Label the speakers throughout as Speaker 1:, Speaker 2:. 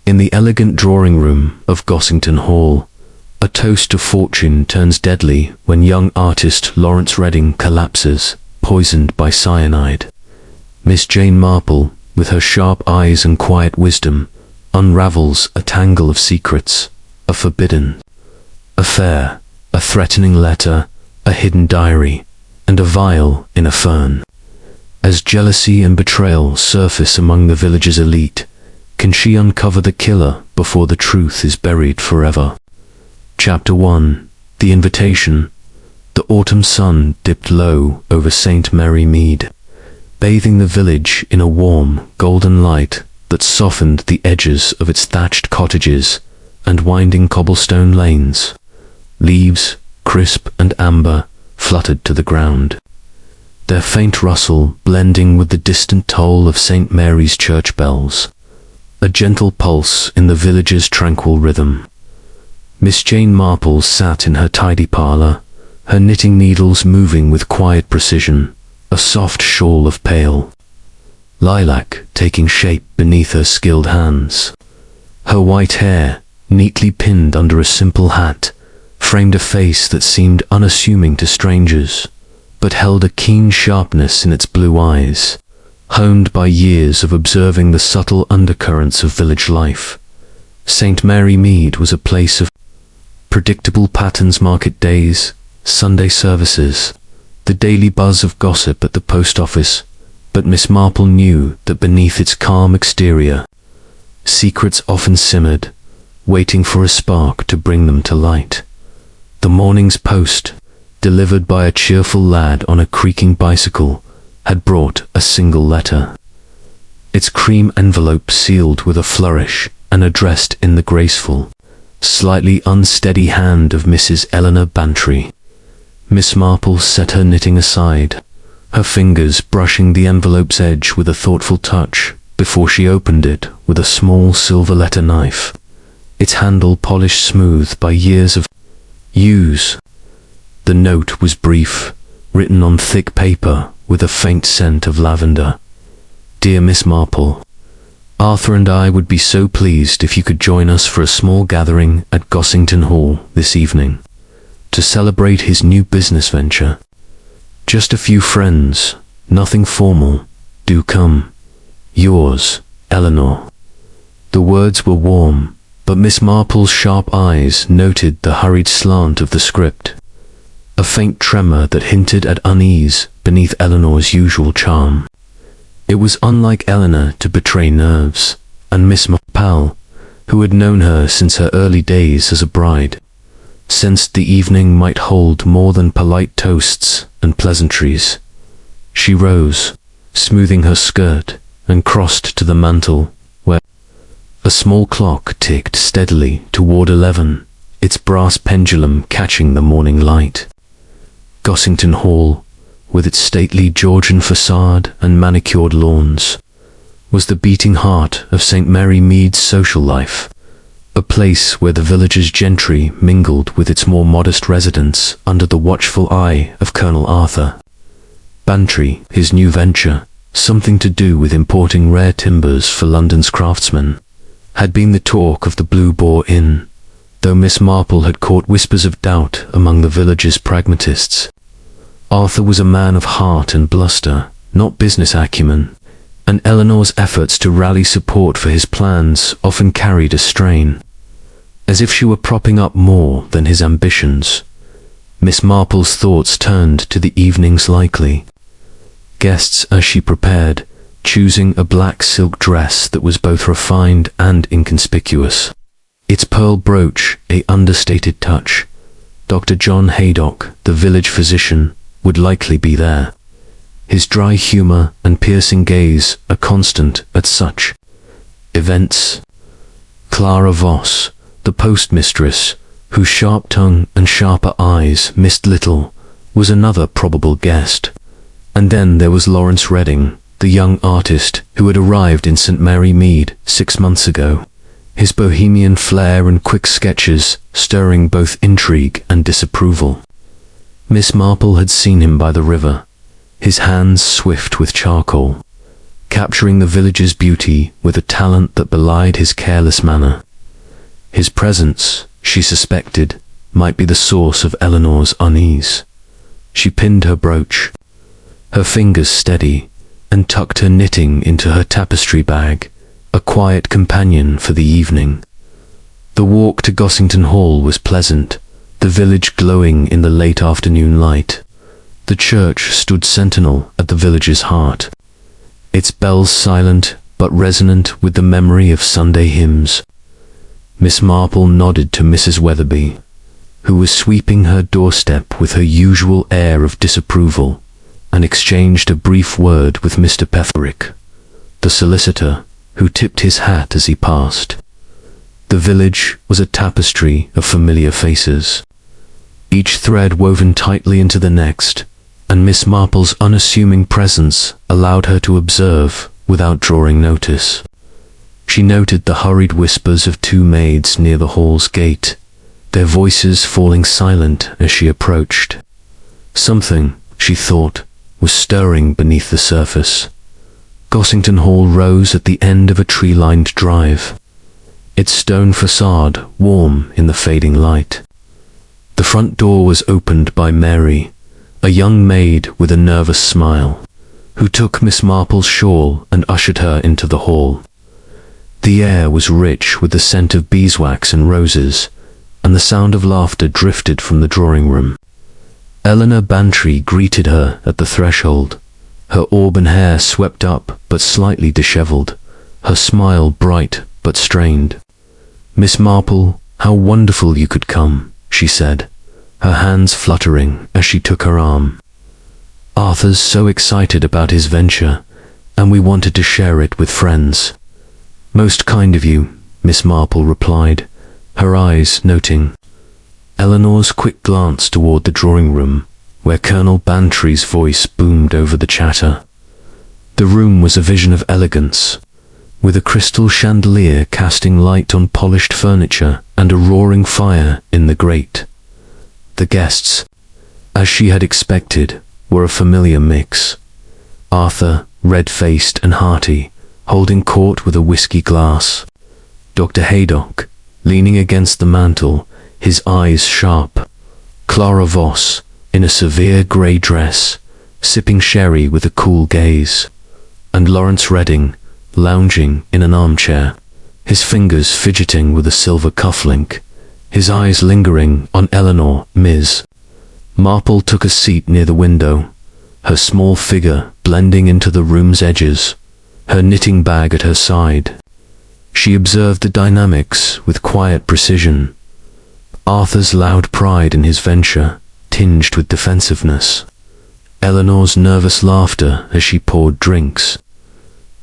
Speaker 1: In the elegant drawing room of Gossington Hall, a toast of fortune turns deadly when young artist Lawrence Redding collapses, poisoned by cyanide. Miss Jane Marple, with her sharp eyes and quiet wisdom, unravels a tangle of secrets, a forbidden affair, a threatening letter, a hidden diary, and a vial in a fern. As jealousy and betrayal surface among the village's elite, can she uncover the killer before the truth is buried forever? Chapter 1. The Invitation. The autumn sun dipped low over St. Mary Mead, bathing the village in a warm, golden light that softened the edges of its thatched cottages and winding cobblestone lanes. Leaves, crisp and amber, fluttered to the ground, their faint rustle blending with the distant toll of St. Mary's church bells, a gentle pulse in the village's tranquil rhythm. Miss Jane Marple sat in her tidy parlour, her knitting needles moving with quiet precision, a soft shawl of pale lilac taking shape beneath her skilled hands. Her white hair, neatly pinned under a simple hat, framed a face that seemed unassuming to strangers, but held a keen sharpness in its blue eyes, honed by years of observing the subtle undercurrents of village life. St. Mary Mead was a place of predictable patterns: market days, Sunday services, the daily buzz of gossip at the post office, but Miss Marple knew that beneath its calm exterior, secrets often simmered, waiting for a spark to bring them to light. The morning's post, delivered by a cheerful lad on a creaking bicycle, had brought a single letter, its cream envelope sealed with a flourish and addressed in the graceful, slightly unsteady hand of Mrs. Eleanor Bantry. Miss Marple set her knitting aside, her fingers brushing the envelope's edge with a thoughtful touch before she opened it with a small silver letter knife, its handle polished smooth by years of use. The note was brief, written on thick paper with a faint scent of lavender. Dear Miss Marple, Arthur and I would be so pleased if you could join us for a small gathering at Gossington Hall this evening, to celebrate his new business venture. Just a few friends, nothing formal. Do come. Yours, Eleanor. The words were warm, but Miss Marple's sharp eyes noted the hurried slant of the script, a faint tremor that hinted at unease beneath Eleanor's usual charm. It was unlike Eleanor to betray nerves, and Miss Marple, who had known her since her early days as a bride, sensed the evening might hold more than polite toasts and pleasantries. She rose, smoothing her skirt, and crossed to the mantel, where a small clock ticked steadily toward 11, its brass pendulum catching the morning light. Gossington Hall, with its stately Georgian facade and manicured lawns, was the beating heart of St. Mary Mead's social life, a place where the village's gentry mingled with its more modest residents under the watchful eye of Colonel Arthur Bantry. His new venture, something to do with importing rare timbers for London's craftsmen, had been the talk of the Blue Boar Inn, though Miss Marple had caught whispers of doubt among the village's pragmatists. Arthur was a man of heart and bluster, not business acumen, and Eleanor's efforts to rally support for his plans often carried a strain, as if she were propping up more than his ambitions. Miss Marple's thoughts turned to the evening's likely guests as she prepared, choosing a black silk dress that was both refined and inconspicuous, its pearl brooch an understated touch. Dr. John Haydock, the village physician, would likely be there, his dry humour and piercing gaze a constant at such events. Clara Voss, the postmistress, whose sharp tongue and sharper eyes missed little, was another probable guest. And then there was Lawrence Redding, the young artist who had arrived in St. Mary Mead 6 months ago, his bohemian flair and quick sketches stirring both intrigue and disapproval. Miss Marple had seen him by the river, his hands swift with charcoal, capturing the village's beauty with a talent that belied his careless manner. His presence, she suspected, might be the source of Eleanor's unease. She pinned her brooch, her fingers steady, and tucked her knitting into her tapestry bag, a quiet companion for the evening. The walk to Gossington Hall was pleasant, the village glowing in the late afternoon light. The church stood sentinel at the village's heart, its bells silent but resonant with the memory of Sunday hymns. Miss Marple nodded to Mrs. Weatherby, who was sweeping her doorstep with her usual air of disapproval, and exchanged a brief word with Mr. Petherick, the solicitor, who tipped his hat as he passed. The village was a tapestry of familiar faces, each thread woven tightly into the next, and Miss Marple's unassuming presence allowed her to observe without drawing notice. She noted the hurried whispers of two maids near the hall's gate, their voices falling silent as she approached. Something, she thought, was stirring beneath the surface. Gossington Hall rose at the end of a tree-lined drive, its stone facade warm in the fading light. The front door was opened by Mary, a young maid with a nervous smile, who took Miss Marple's shawl and ushered her into the hall. The air was rich with the scent of beeswax and roses, and the sound of laughter drifted from the drawing room. Eleanor Bantry greeted her at the threshold, her auburn hair swept up but slightly dishevelled, her smile bright but strained. "Miss Marple, how wonderful you could come," she said, her hands fluttering as she took her arm. "Arthur's so excited about his venture, and we wanted to share it with friends." "Most kind of you," Miss Marple replied, her eyes noting Eleanor's quick glance toward the drawing room, where Colonel Bantry's voice boomed over the chatter. The room was a vision of elegance, with a crystal chandelier casting light on polished furniture and a roaring fire in the grate. The guests, as she had expected, were a familiar mix. Arthur, red-faced and hearty, holding court with a whiskey glass. Dr. Haydock, leaning against the mantel, his eyes sharp. Clara Voss, in a severe grey dress, sipping sherry with a cool gaze. And Lawrence Redding, lounging in an armchair, his fingers fidgeting with a silver cufflink, his eyes lingering on Eleanor. Miss Marple took a seat near the window, her small figure blending into the room's edges, her knitting bag at her side. She observed the dynamics with quiet precision. Arthur's loud pride in his venture, tinged with defensiveness. Eleanor's nervous laughter as she poured drinks.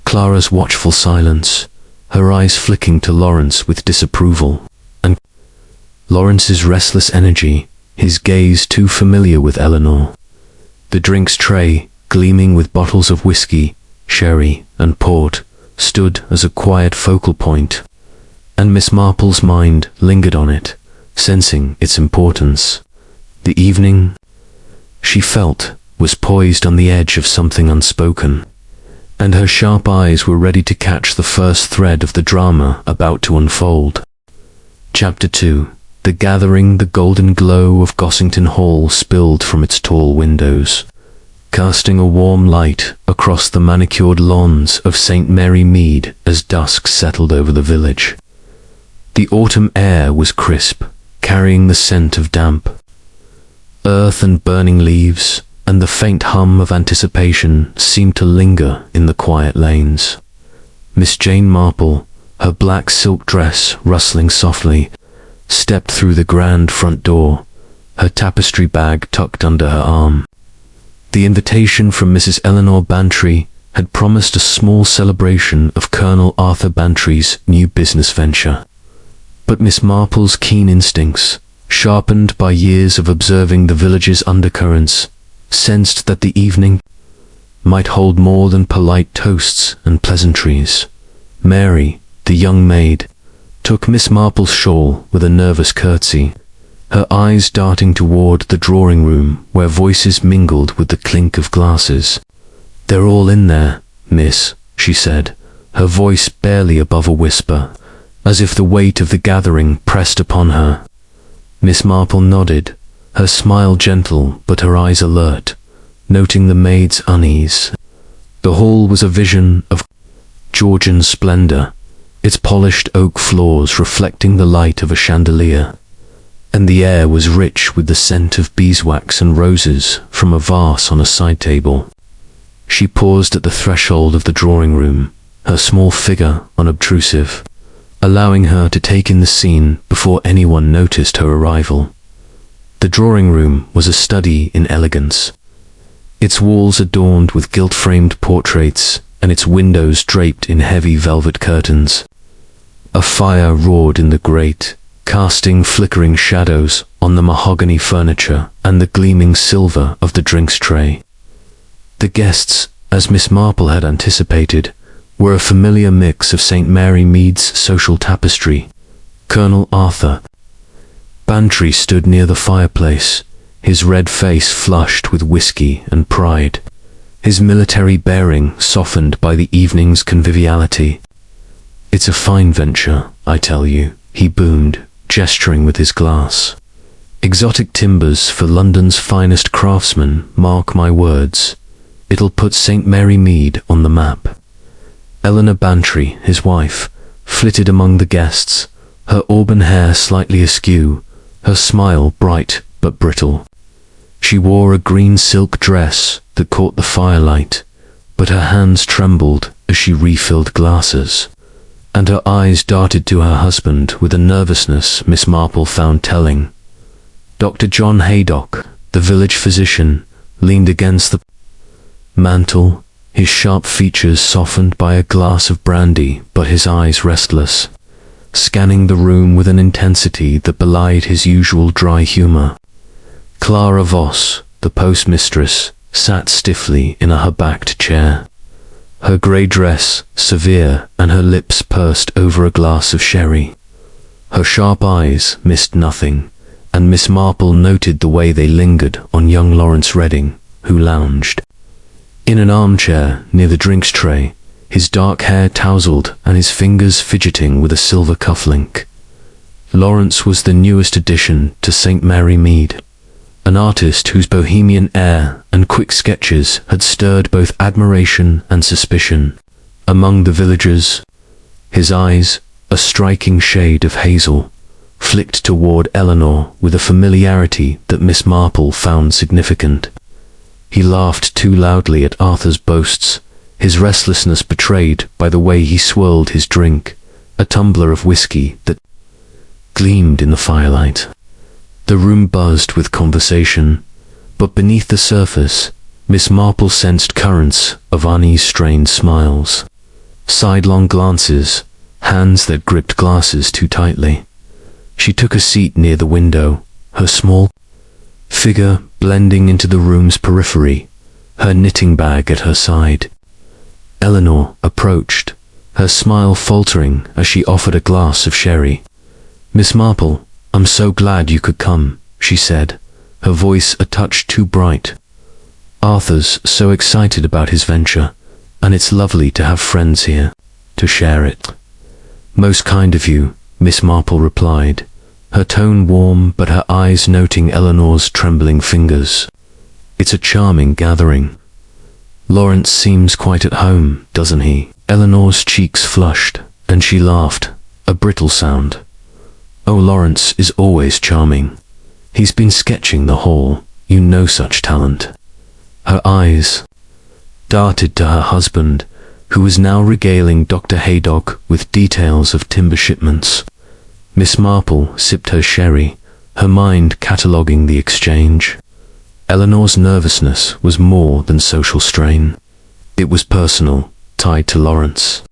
Speaker 1: Clara's watchful silence, her eyes flicking to Lawrence with disapproval. And Lawrence's restless energy, his gaze too familiar with Eleanor. The drinks tray, gleaming with bottles of whiskey, sherry, and port, stood as a quiet focal point, and Miss Marple's mind lingered on it, sensing its importance. The evening, she felt, was poised on the edge of something unspoken, and her sharp eyes were ready to catch the first thread of the drama about to unfold. Chapter 2. The gathering. The golden glow of Gossington Hall spilled from its tall windows, casting a warm light across the manicured lawns of St. Mary Mead as dusk settled over the village. The autumn air was crisp, carrying the scent of damp earth and burning leaves, and the faint hum of anticipation seemed to linger in the quiet lanes. Miss Jane Marple, her black silk dress rustling softly, stepped through the grand front door, her tapestry bag tucked under her arm. The invitation from Mrs. Eleanor Bantry had promised a small celebration of Colonel Arthur Bantry's new business venture. But Miss Marple's keen instincts, sharpened by years of observing the village's undercurrents, sensed that the evening might hold more than polite toasts and pleasantries. Mary, the young maid, took Miss Marple's shawl with a nervous curtsy, her eyes darting toward the drawing room where voices mingled with the clink of glasses. "They're all in there, miss," she said, her voice barely above a whisper, as if the weight of the gathering pressed upon her. Miss Marple nodded, her smile gentle but her eyes alert, noting the maid's unease. The hall was a vision of Georgian splendor, its polished oak floors reflecting the light of a chandelier, and the air was rich with the scent of beeswax and roses from a vase on a side table. She paused at the threshold of the drawing room, her small figure unobtrusive, allowing her to take in the scene before anyone noticed her arrival. The drawing room was a study in elegance, its walls adorned with gilt-framed portraits and its windows draped in heavy velvet curtains. A fire roared in the grate, casting flickering shadows on the mahogany furniture and the gleaming silver of the drinks tray. The guests, as Miss Marple had anticipated, were a familiar mix of St. Mary Mead's social tapestry. Colonel Arthur Bantry stood near the fireplace, his red face flushed with whiskey and pride, his military bearing softened by the evening's conviviality. "It's a fine venture, I tell you," he boomed, gesturing with his glass. "Exotic timbers for London's finest craftsmen, mark my words. It'll put St. Mary Mead on the map." Eleanor Bantry, his wife, flitted among the guests, her auburn hair slightly askew, her smile bright but brittle. She wore a green silk dress that caught the firelight, but her hands trembled as she refilled glasses, and her eyes darted to her husband with a nervousness Miss Marple found telling. Dr. John Haydock, the village physician, leaned against the mantel, his sharp features softened by a glass of brandy, but his eyes restless, scanning the room with an intensity that belied his usual dry humor. Clara Voss, the postmistress, sat stiffly in a her-backed chair, her grey dress severe and her lips pursed over a glass of sherry. Her sharp eyes missed nothing, and Miss Marple noted the way they lingered on young Lawrence Redding, who lounged in an armchair near the drinks tray, his dark hair tousled and his fingers fidgeting with a silver cufflink. Lawrence was the newest addition to St. Mary Mead, an artist whose bohemian air and quick sketches had stirred both admiration and suspicion among the villagers. His eyes, a striking shade of hazel, flicked toward Eleanor with a familiarity that Miss Marple found significant. He laughed too loudly at Arthur's boasts, his restlessness betrayed by the way he swirled his drink, a tumbler of whiskey that gleamed in the firelight. The room buzzed with conversation, but beneath the surface, Miss Marple sensed currents of unease-strained smiles, sidelong glances, hands that gripped glasses too tightly. She took a seat near the window, her small figure blending into the room's periphery, her knitting bag at her side. Eleanor approached, her smile faltering as she offered a glass of sherry. "Miss Marple, I'm so glad you could come," she said, her voice a touch too bright. "Arthur's so excited about his venture, and it's lovely to have friends here to share it." "Most kind of you," Miss Marple replied, her tone warm but her eyes noting Eleanor's trembling fingers. "It's a charming gathering. Lawrence seems quite at home, doesn't he?" Eleanor's cheeks flushed, and she laughed, a brittle sound. "Oh, Lawrence is always charming. He's been sketching the hall, you know such talent." Her eyes darted to her husband, who was now regaling Dr. Haydock with details of timber shipments. Miss Marple sipped her sherry, her mind cataloguing the exchange. Eleanor's nervousness was more than social strain. It was personal, tied to Lawrence,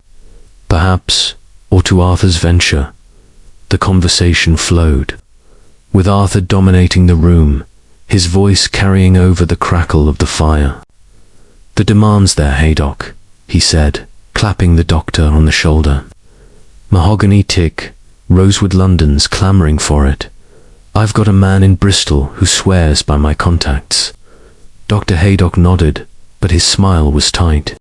Speaker 1: perhaps, or to Arthur's venture. The conversation flowed, with Arthur dominating the room, his voice carrying over the crackle of the fire. "The demand's there, Haydock," he said, clapping the doctor on the shoulder. "Mahogany teak, Rosewood London's clamouring for it. I've got a man in Bristol who swears by my contacts." Dr. Haydock nodded, but his smile was tight.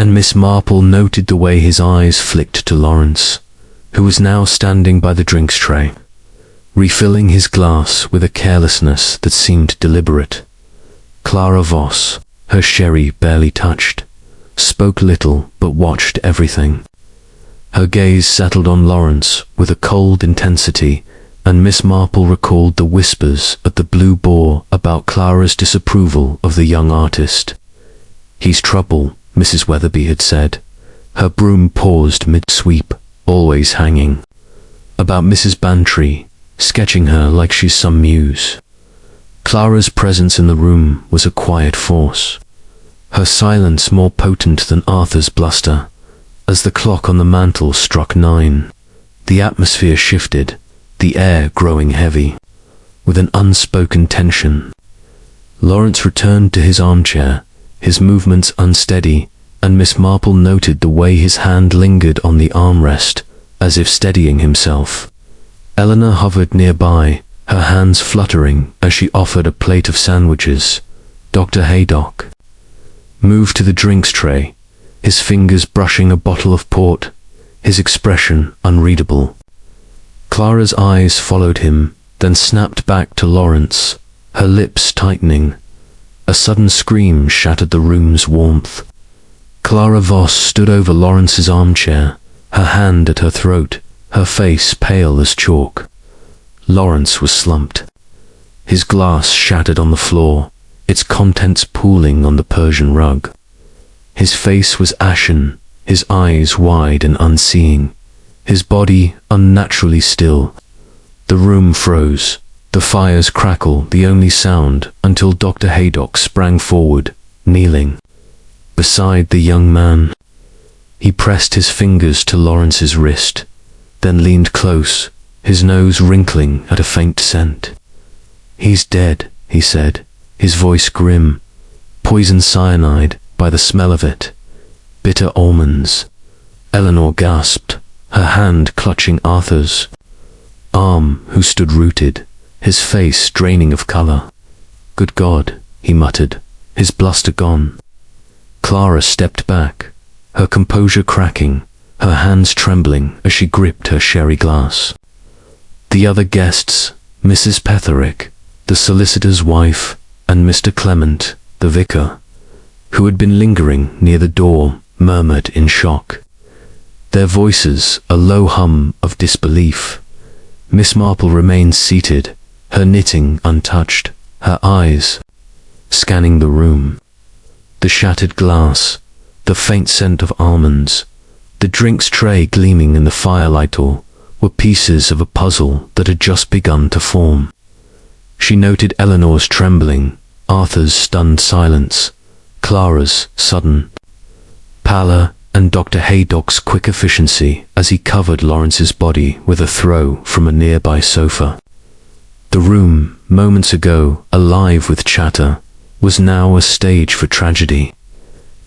Speaker 1: and Miss Marple noted the way his eyes flicked to Lawrence, who was now standing by the drinks tray, refilling his glass with a carelessness that seemed deliberate. Clara Voss, her sherry barely touched, spoke little but watched everything. Her gaze settled on Lawrence with a cold intensity, and Miss Marple recalled the whispers at the Blue Boar about Clara's disapproval of the young artist. "He's trouble," Mrs. Weatherby had said. Her broom paused mid-sweep, always hanging. About Mrs. Bantry, sketching her like she's some muse. Clara's presence in the room was a quiet force, her silence more potent than Arthur's bluster. As the clock on the mantel struck 9, the atmosphere shifted, the air growing heavy, with an unspoken tension. Lawrence returned to his armchair, his movements unsteady, and Miss Marple noted the way his hand lingered on the armrest, as if steadying himself. Eleanor hovered nearby, her hands fluttering as she offered a plate of sandwiches. Dr. Haydock moved to the drinks tray, his fingers brushing a bottle of port, his expression unreadable. Clara's eyes followed him, then snapped back to Lawrence, her lips tightening. A sudden scream shattered the room's warmth. Clara Voss stood over Lawrence's armchair, her hand at her throat, her face pale as chalk. Lawrence was slumped, his glass shattered on the floor, its contents pooling on the Persian rug. His face was ashen, his eyes wide and unseeing, his body unnaturally still. The room froze, the fires crackled the only sound until Dr. Haydock sprang forward, kneeling beside the young man. He pressed his fingers to Lawrence's wrist, then leaned close, his nose wrinkling at a faint scent. "He's dead," he said, his voice grim. "Poison cyanide, by the smell of it. Bitter almonds." Eleanor gasped, her hand clutching Arthur's arm, who stood rooted, his face draining of colour. "Good God," he muttered, his bluster gone. Clara stepped back, her composure cracking, her hands trembling as she gripped her sherry glass. The other guests, Mrs. Petherick, the solicitor's wife, and Mr. Clement, the vicar, who had been lingering near the door, murmured in shock, their voices a low hum of disbelief. Miss Marple remained seated, her knitting untouched, her eyes scanning the room. The shattered glass, the faint scent of almonds, the drinks tray gleaming in the firelight all were pieces of a puzzle that had just begun to form. She noted Eleanor's trembling, Arthur's stunned silence, Clara's sudden pallor, and Dr. Haydock's quick efficiency as he covered Lawrence's body with a throw from a nearby sofa. The room, moments ago alive with chatter, was now a stage for tragedy,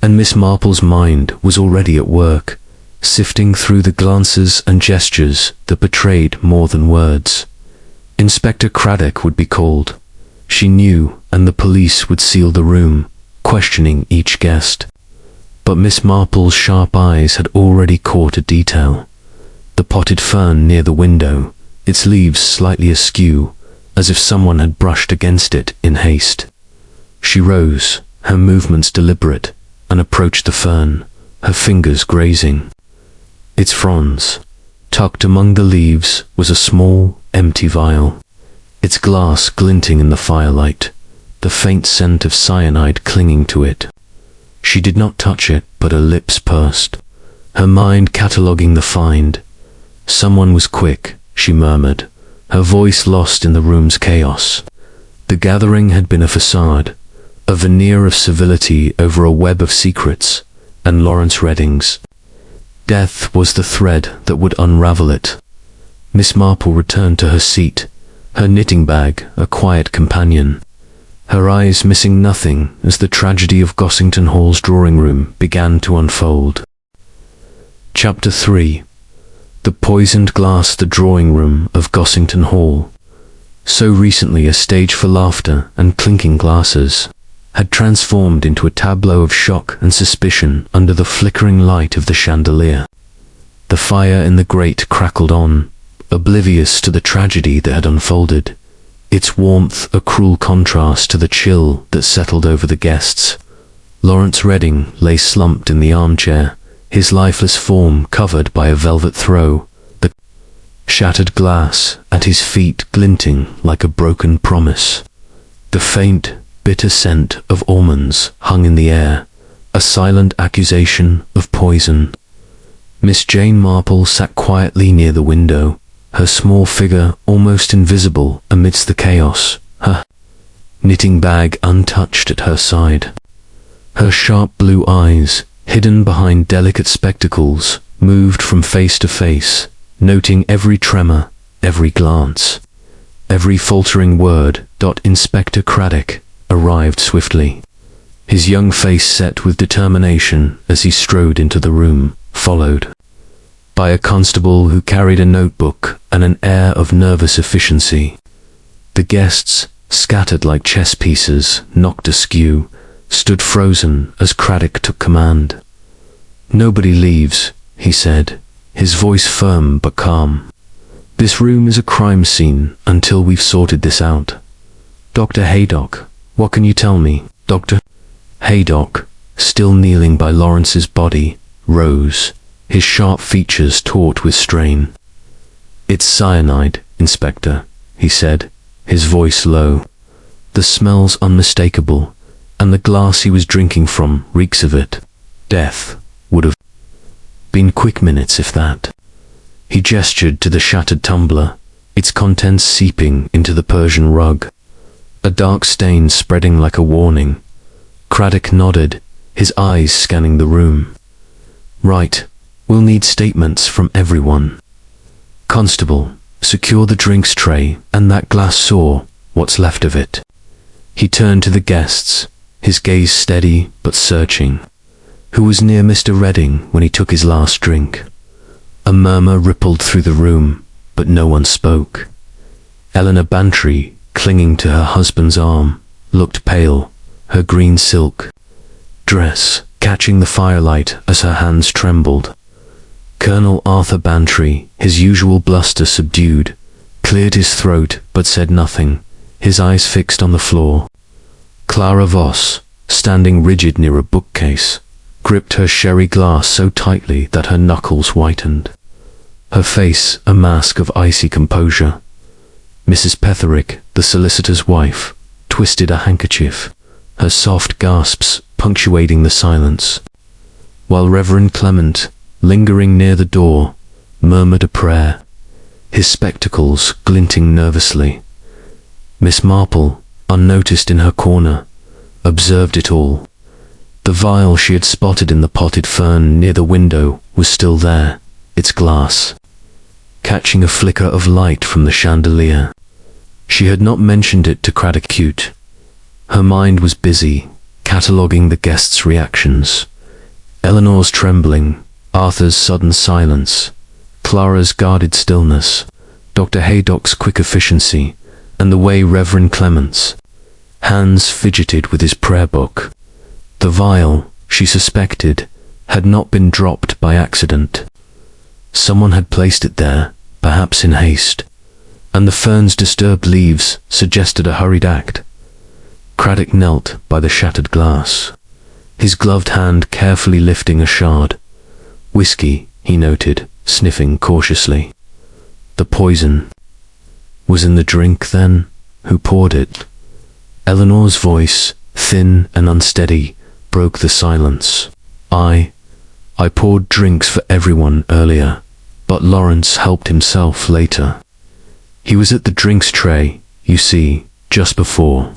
Speaker 1: and Miss Marple's mind was already at work, sifting through the glances and gestures that betrayed more than words. Inspector Craddock would be called, she knew, and the police would seal the room, questioning each guest. But Miss Marple's sharp eyes had already caught a detail. The potted fern near the window, its leaves slightly askew, as if someone had brushed against it in haste. She rose, her movements deliberate, and approached the fern, her fingers grazing. Its fronds, tucked among the leaves, was a small, empty vial, its glass glinting in the firelight, the faint scent of cyanide clinging to it. She did not touch it, but her lips pursed, her mind cataloguing the find. "Someone was quick," she murmured, her voice lost in the room's chaos. The gathering had been a facade, a veneer of civility over a web of secrets, and Lawrence Redding's death was the thread that would unravel it. Miss Marple returned to her seat, her knitting bag a quiet companion, her eyes missing nothing as the tragedy of Gossington Hall's drawing room began to unfold. Chapter 3. The poisoned glass, the drawing room of Gossington Hall, so recently a stage for laughter and clinking glasses, had transformed into a tableau of shock and suspicion under the flickering light of the chandelier. The fire in the grate crackled on, oblivious to the tragedy that had unfolded, its warmth a cruel contrast to the chill that settled over the guests. Lawrence Redding lay slumped in the armchair, his lifeless form covered by a velvet throw, the shattered glass at his feet glinting like a broken promise. The faint, bitter scent of almonds hung in the air, a silent accusation of poison. Miss Jane Marple sat quietly near the window, her small figure almost invisible amidst the chaos, her knitting bag untouched at her side. Her sharp blue eyes, hidden behind delicate spectacles, moved from face to face, noting every tremor, every glance, every faltering word. Inspector Craddock arrived swiftly, his young face set with determination as he strode into the room, followed by a constable who carried a notebook and an air of nervous efficiency. The guests, scattered like chess pieces knocked askew, stood frozen as Craddock took command. "Nobody leaves," he said, his voice firm but calm. "This room is a crime scene until we've sorted this out. Dr. Haydock, what can you tell me?" Dr. Haydock, still kneeling by Lawrence's body, rose, his sharp features taut with strain. "It's cyanide, Inspector," he said, his voice low. "The smell's unmistakable, and the glass he was drinking from reeks of it. Death would have been quick minutes, if that." He gestured to the shattered tumbler, its contents seeping into the Persian rug, a dark stain spreading like a warning. Craddock nodded, his eyes scanning the room. "Right, we'll need statements from everyone. Constable, secure the drinks tray and that glass saw, what's left of it." He turned to the guests, his gaze steady but searching. "Who was near Mr. Redding when he took his last drink?" A murmur rippled through the room, but no one spoke. Eleanor Bantry, clinging to her husband's arm, looked pale, her green silk dress catching the firelight as her hands trembled. Colonel Arthur Bantry, his usual bluster subdued, cleared his throat but said nothing, his eyes fixed on the floor. Clara Voss, standing rigid near a bookcase, gripped her sherry glass so tightly that her knuckles whitened, her face a mask of icy composure. Mrs. Petherick, the solicitor's wife, twisted a handkerchief, her soft gasps punctuating the silence, while Reverend Clement, lingering near the door, murmured a prayer, his spectacles glinting nervously. Miss Marple, unnoticed in her corner, observed it all. The vial she had spotted in the potted fern near the window was still there, its glass catching a flicker of light from the chandelier. She had not mentioned it to Craddock. Her mind was busy, cataloguing the guests' reactions. Eleanor's trembling, Arthur's sudden silence, Clara's guarded stillness, Dr. Haydock's quick efficiency, and the way Reverend Clement's hands fidgeted with his prayer book. The vial, she suspected, had not been dropped by accident. Someone had placed it there, perhaps in haste, and the fern's disturbed leaves suggested a hurried act. Craddock knelt by the shattered glass, his gloved hand carefully lifting a shard. "Whiskey," he noted, sniffing cautiously. "The poison was in the drink, then? Who poured it?" Eleanor's voice, thin and unsteady, broke the silence. I poured drinks for everyone earlier, but Lawrence helped himself later. He was at the drinks tray, you see, just before."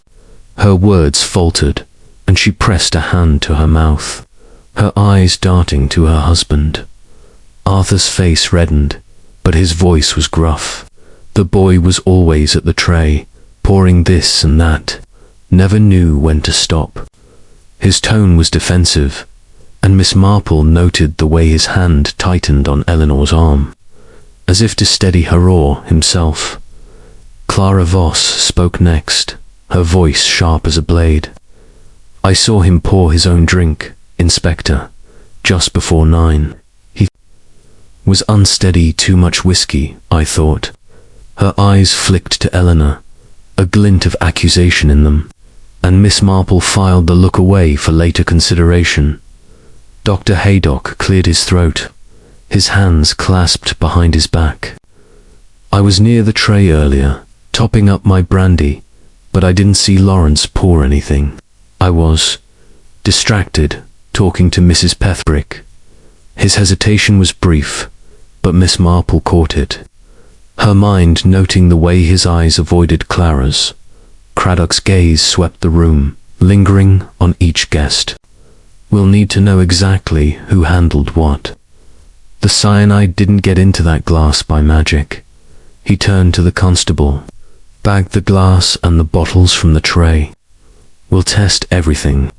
Speaker 1: Her words faltered, and she pressed a hand to her mouth, her eyes darting to her husband. Arthur's face reddened, but his voice was gruff. The boy was always at the tray, pouring this and that, never knew when to stop. His tone was defensive, and Miss Marple noted the way his hand tightened on Eleanor's arm, as if to steady her or himself. Clara Voss spoke next, her voice sharp as a blade. I saw him pour his own drink, Inspector, just before 9. He was unsteady, too much whiskey, I thought. Her eyes flicked to Eleanor, a glint of accusation in them, and Miss Marple filed the look away for later consideration. Dr. Haydock cleared his throat, his hands clasped behind his back. I was near the tray earlier, topping up my brandy, but I didn't see Lawrence pour anything. I was distracted, talking to Mrs. Petherick. His hesitation was brief, but Miss Marple caught it, her mind noting the way his eyes avoided Clara's. Craddock's gaze swept the room, lingering on each guest. We'll need to know exactly who handled what. The cyanide didn't get into that glass by magic. He turned to the constable. Bag the glass and the bottles from the tray. We'll test everything.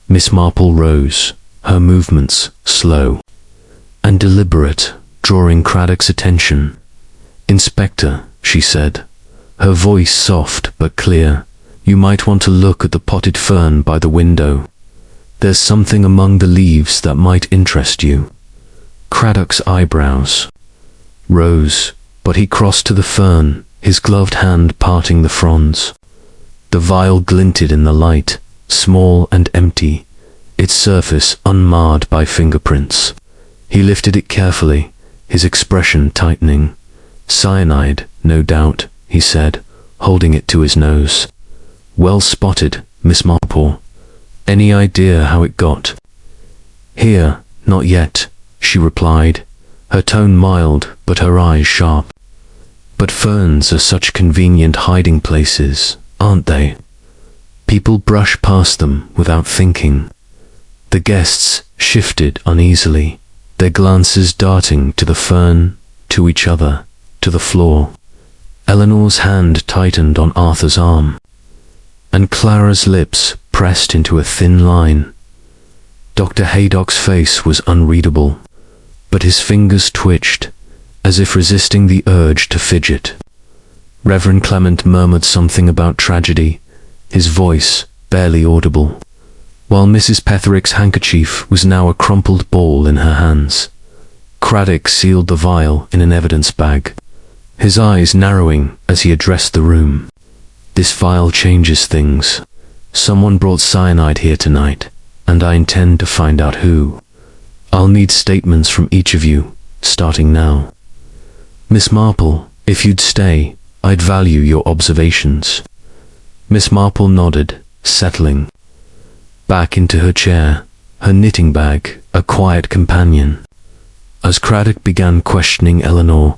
Speaker 1: Miss Marple rose, her movements slow and deliberate, drawing Craddock's attention. Inspector, she said, her voice soft but clear, you might want to look at the potted fern by the window. There's something among the leaves that might interest you. Craddock's eyebrows rose, but he crossed to the fern, his gloved hand parting the fronds. The vial glinted in the light, small and empty, its surface unmarred by fingerprints. He lifted it carefully, his expression tightening. Cyanide, no doubt, he said, holding it to his nose. Well spotted, Miss Marple. Any idea how it got here? Not yet, she replied, her tone mild but her eyes sharp. But ferns are such convenient hiding places, aren't they? People brush past them without thinking. The guests shifted uneasily, their glances darting to the fern, to each other, to the floor. Eleanor's hand tightened on Arthur's arm, and Clara's lips pressed into a thin line. Dr. Haydock's face was unreadable, but his fingers twitched, as if resisting the urge to fidget. Reverend Clement murmured something about tragedy, his voice barely audible, while Mrs. Petherick's handkerchief was now a crumpled ball in her hands. Craddock sealed the vial in an evidence bag, his eyes narrowing as he addressed the room. This vial changes things. Someone brought cyanide here tonight, and I intend to find out who. I'll need statements from each of you, starting now. Miss Marple, if you'd stay, I'd value your observations. Miss Marple nodded, settling back into her chair, her knitting bag a quiet companion. As Craddock began questioning Eleanor,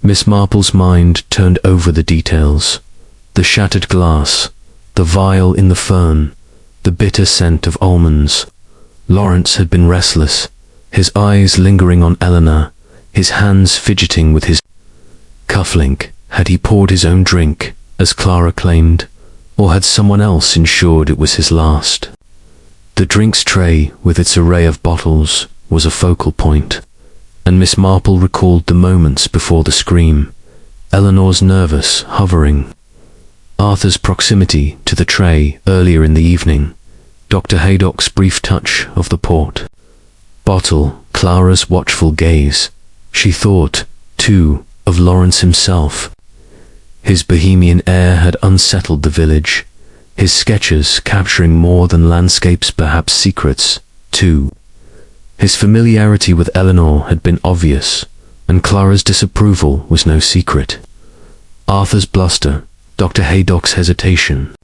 Speaker 1: Miss Marple's mind turned over the details. The shattered glass, the vial in the fern, the bitter scent of almonds. Lawrence had been restless, his eyes lingering on Eleanor, his hands fidgeting with his cufflink. Had he poured his own drink, as Clara claimed, or had someone else ensured it was his last? The drinks tray, with its array of bottles, was a focal point, and Miss Marple recalled the moments before the scream, Eleanor's nervous hovering, Arthur's proximity to the tray earlier in the evening, Dr. Haydock's brief touch of the port bottle, Clara's watchful gaze. She thought, too, of Lawrence himself. His bohemian air had unsettled the village, his sketches capturing more than landscapes, perhaps secrets, too. His familiarity with Eleanor had been obvious, and Clara's disapproval was no secret. Arthur's bluster, Dr. Haydock's hesitation,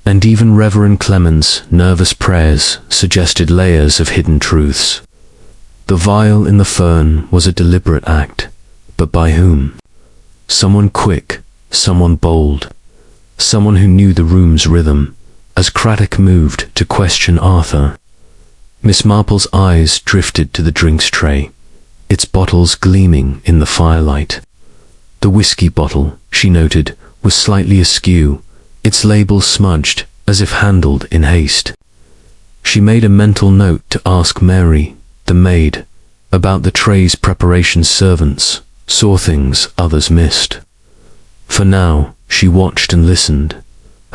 Speaker 1: and even Reverend Clement's nervous prayers suggested layers of hidden truths. The vial in the fern was a deliberate act, but by whom? Someone quick, someone bold, someone who knew the room's rhythm. As Craddock moved to question Arthur, Miss Marple's eyes drifted to the drinks tray, its bottles gleaming in the firelight. The whiskey bottle, she noted, was slightly askew, its label smudged, as if handled in haste. She made a mental note to ask Mary, the maid, about the tray's preparation. Servants saw things others missed. For now, she watched and listened,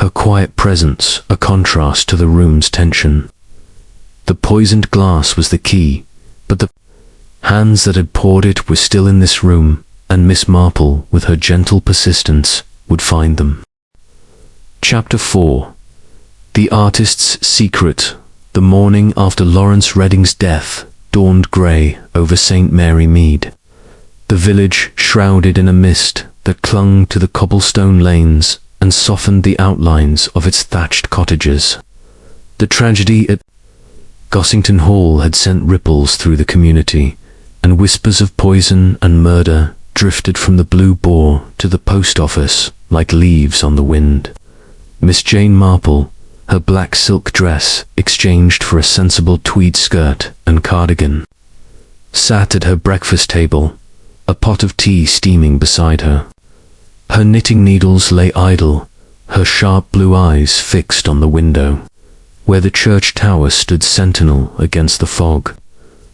Speaker 1: her quiet presence a contrast to the room's tension. The poisoned glass was the key, but the hands that had poured it were still in this room, and Miss Marple, with her gentle persistence, would find them. Chapter 4. The Artist's Secret. The morning after Lawrence Redding's death dawned grey over St. Mary Mead, the village shrouded in a mist that clung to the cobblestone lanes and softened the outlines of its thatched cottages. The tragedy at Gossington Hall had sent ripples through the community, and whispers of poison and murder drifted from the Blue Boar to the post office like leaves on the wind. Miss Jane Marple, her black silk dress exchanged for a sensible tweed skirt and cardigan, sat at her breakfast table, a pot of tea steaming beside her. Her knitting needles lay idle, her sharp blue eyes fixed on the window, where the church tower stood sentinel against the fog.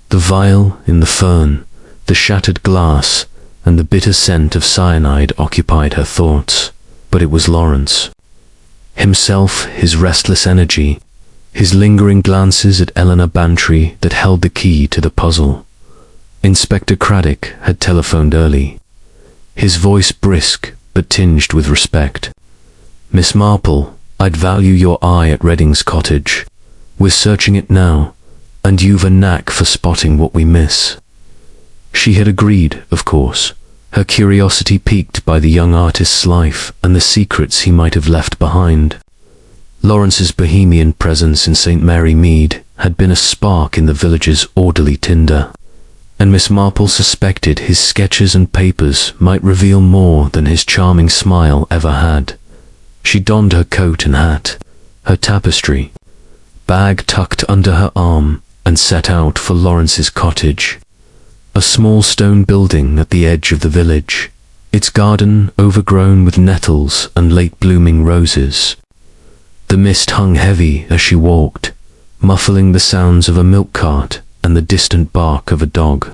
Speaker 1: The vial in the fern, the shattered glass, and the bitter scent of cyanide occupied her thoughts. But it was Lawrence himself, his restless energy, his lingering glances at Eleanor Bantry that held the key to the puzzle. Inspector Craddock had telephoned early, his voice brisk but tinged with respect. "Miss Marple, I'd value your eye at Redding's cottage. We're searching it now, and you've a knack for spotting what we miss." She had agreed, of course, her curiosity piqued by the young artist's life and the secrets he might have left behind. Lawrence's bohemian presence in St. Mary Mead had been a spark in the village's orderly tinder, and Miss Marple suspected his sketches and papers might reveal more than his charming smile ever had. She donned her coat and hat, her tapestry bag tucked under her arm, and set out for Lawrence's cottage, a small stone building at the edge of the village, its garden overgrown with nettles and late-blooming roses. The mist hung heavy as she walked, muffling the sounds of a milk cart and the distant bark of a dog.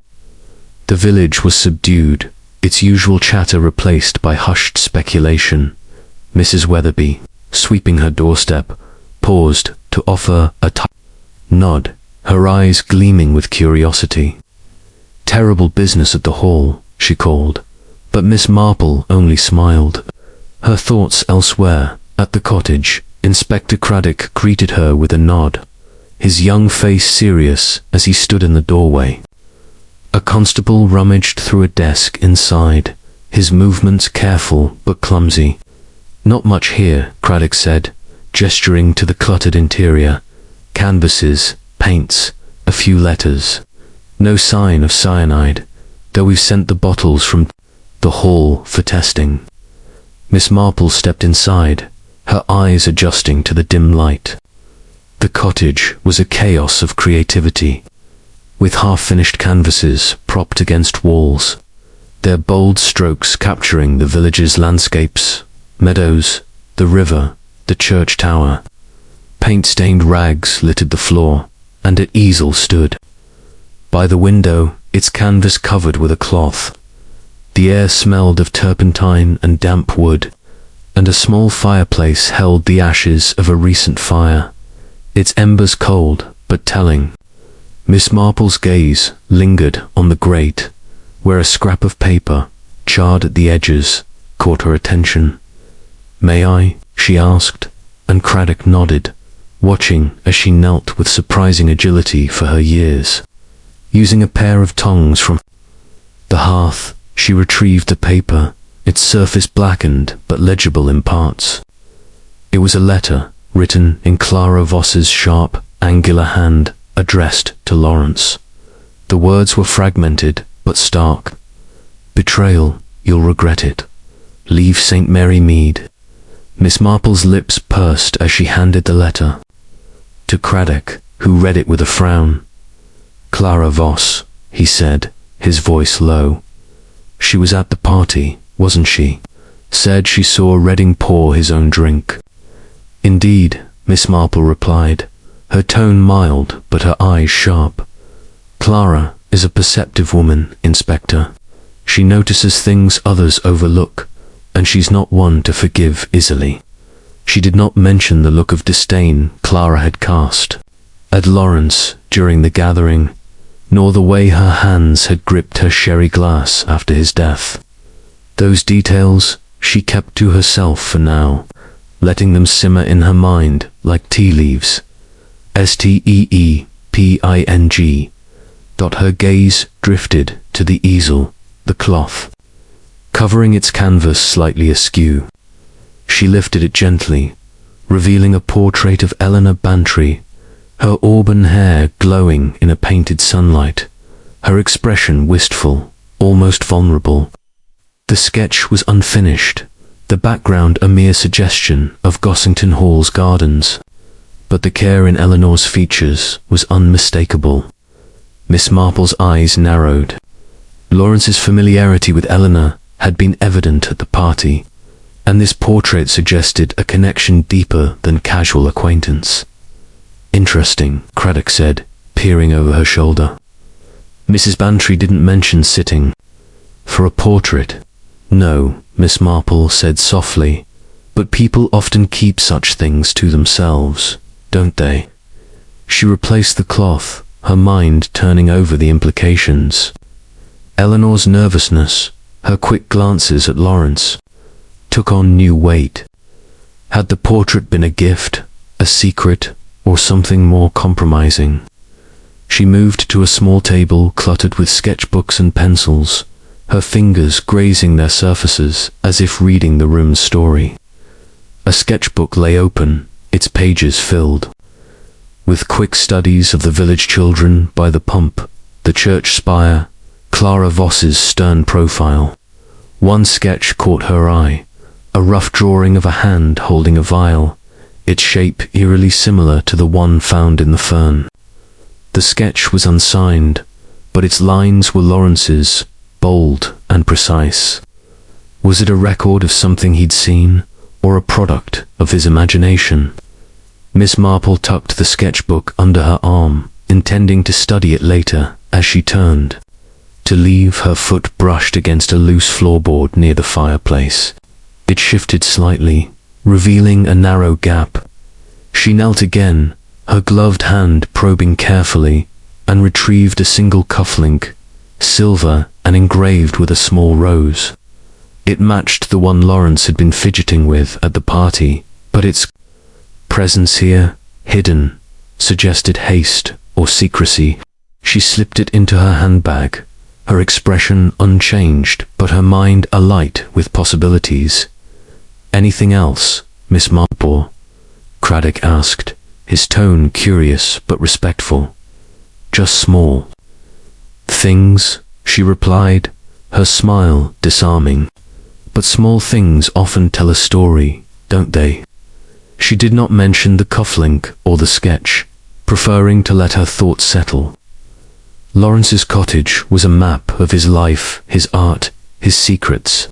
Speaker 1: The village was subdued, its usual chatter replaced by hushed speculation. Mrs. Weatherby, sweeping her doorstep, paused to offer a nod, her eyes gleaming with curiosity. "Terrible business at the hall," she called, but Miss Marple only smiled. Her thoughts elsewhere, at the cottage, Inspector Craddock greeted her with a nod, his young face serious as he stood in the doorway. A constable rummaged through a desk inside, his movements careful but clumsy. "Not much here," Craddock said, gesturing to the cluttered interior. "Canvases, paints, a few letters. No sign of cyanide, though we've sent the bottles from the hall for testing." Miss Marple stepped inside, her eyes adjusting to the dim light. The cottage was a chaos of creativity, with half-finished canvases propped against walls, their bold strokes capturing the village's landscapes, meadows, the river, the church tower. Paint-stained rags littered the floor, and an easel stood by the window, its canvas covered with a cloth. The air smelled of turpentine and damp wood, and a small fireplace held the ashes of a recent fire, its embers cold but telling. Miss Marple's gaze lingered on the grate, where a scrap of paper, charred at the edges, caught her attention. "May I?" she asked, and Craddock nodded, watching as she knelt with surprising agility for her years. Using a pair of tongs from the hearth, she retrieved the paper, its surface blackened but legible in parts. It was a letter, written in Clara Voss's sharp, angular hand, addressed to Lawrence. The words were fragmented but stark. "Betrayal, you'll regret it. Leave St. Mary Mead." Miss Marple's lips pursed as she handed the letter to Craddock, who read it with a frown. "Clara Voss," he said, his voice low. "She was at the party, wasn't she? Said she saw Redding pour his own drink." "Indeed," Miss Marple replied, her tone mild but her eyes sharp. "Clara is a perceptive woman, Inspector. She notices things others overlook, and she's not one to forgive easily. She did not mention the look of disdain Clara had cast at Lawrence during the gathering, nor the way her hands had gripped her sherry glass after his death. Those details she kept to herself for now, letting them simmer in her mind like tea leaves. Steeping. Her gaze drifted to the easel, the cloth, covering its canvas slightly askew. She lifted it gently, revealing a portrait of Eleanor Bantry, her auburn hair glowing in a painted sunlight, her expression wistful, almost vulnerable. The sketch was unfinished, the background a mere suggestion of Gossington Hall's gardens, but the care in Eleanor's features was unmistakable. Miss Marple's eyes narrowed. Lawrence's familiarity with Eleanor had been evident at the party, and this portrait suggested a connection deeper than casual acquaintance. Interesting, Craddock said, peering over her shoulder. Mrs. Bantry didn't mention sitting for a portrait. No, Miss Marple said softly, but people often keep such things to themselves, don't they? She replaced the cloth, her mind turning over the implications. Eleanor's nervousness, her quick glances at Lawrence, took on new weight. Had the portrait been a gift, a secret, or something more compromising? She moved to a small table cluttered with sketchbooks and pencils, her fingers grazing their surfaces as if reading the room's story. A sketchbook lay open, its pages filled with quick studies of the village children by the pump, the church spire, Clara Voss's stern profile. One sketch caught her eye, a rough drawing of a hand holding a vial, its shape eerily similar to the one found in the fern. The sketch was unsigned, but its lines were Lawrence's, bold and precise. Was it a record of something he'd seen, or a product of his imagination? Miss Marple tucked the sketchbook under her arm, intending to study it later. As she turned to leave, her foot brushed against a loose floorboard near the fireplace. It shifted slightly, revealing a narrow gap. She knelt again, her gloved hand probing carefully, and retrieved a single cufflink, silver and engraved with a small rose. It matched the one Lawrence had been fidgeting with at the party, but its presence here, hidden, suggested haste or secrecy. She slipped it into her handbag, her expression unchanged, but her mind alight with possibilities. "Anything else, Miss Marple?" Craddock asked, his tone curious but respectful. "Just small things," she replied, her smile disarming. "But small things often tell a story, don't they?" She did not mention the cufflink or the sketch, preferring to let her thoughts settle. Lawrence's cottage was a map of his life, his art, his secrets.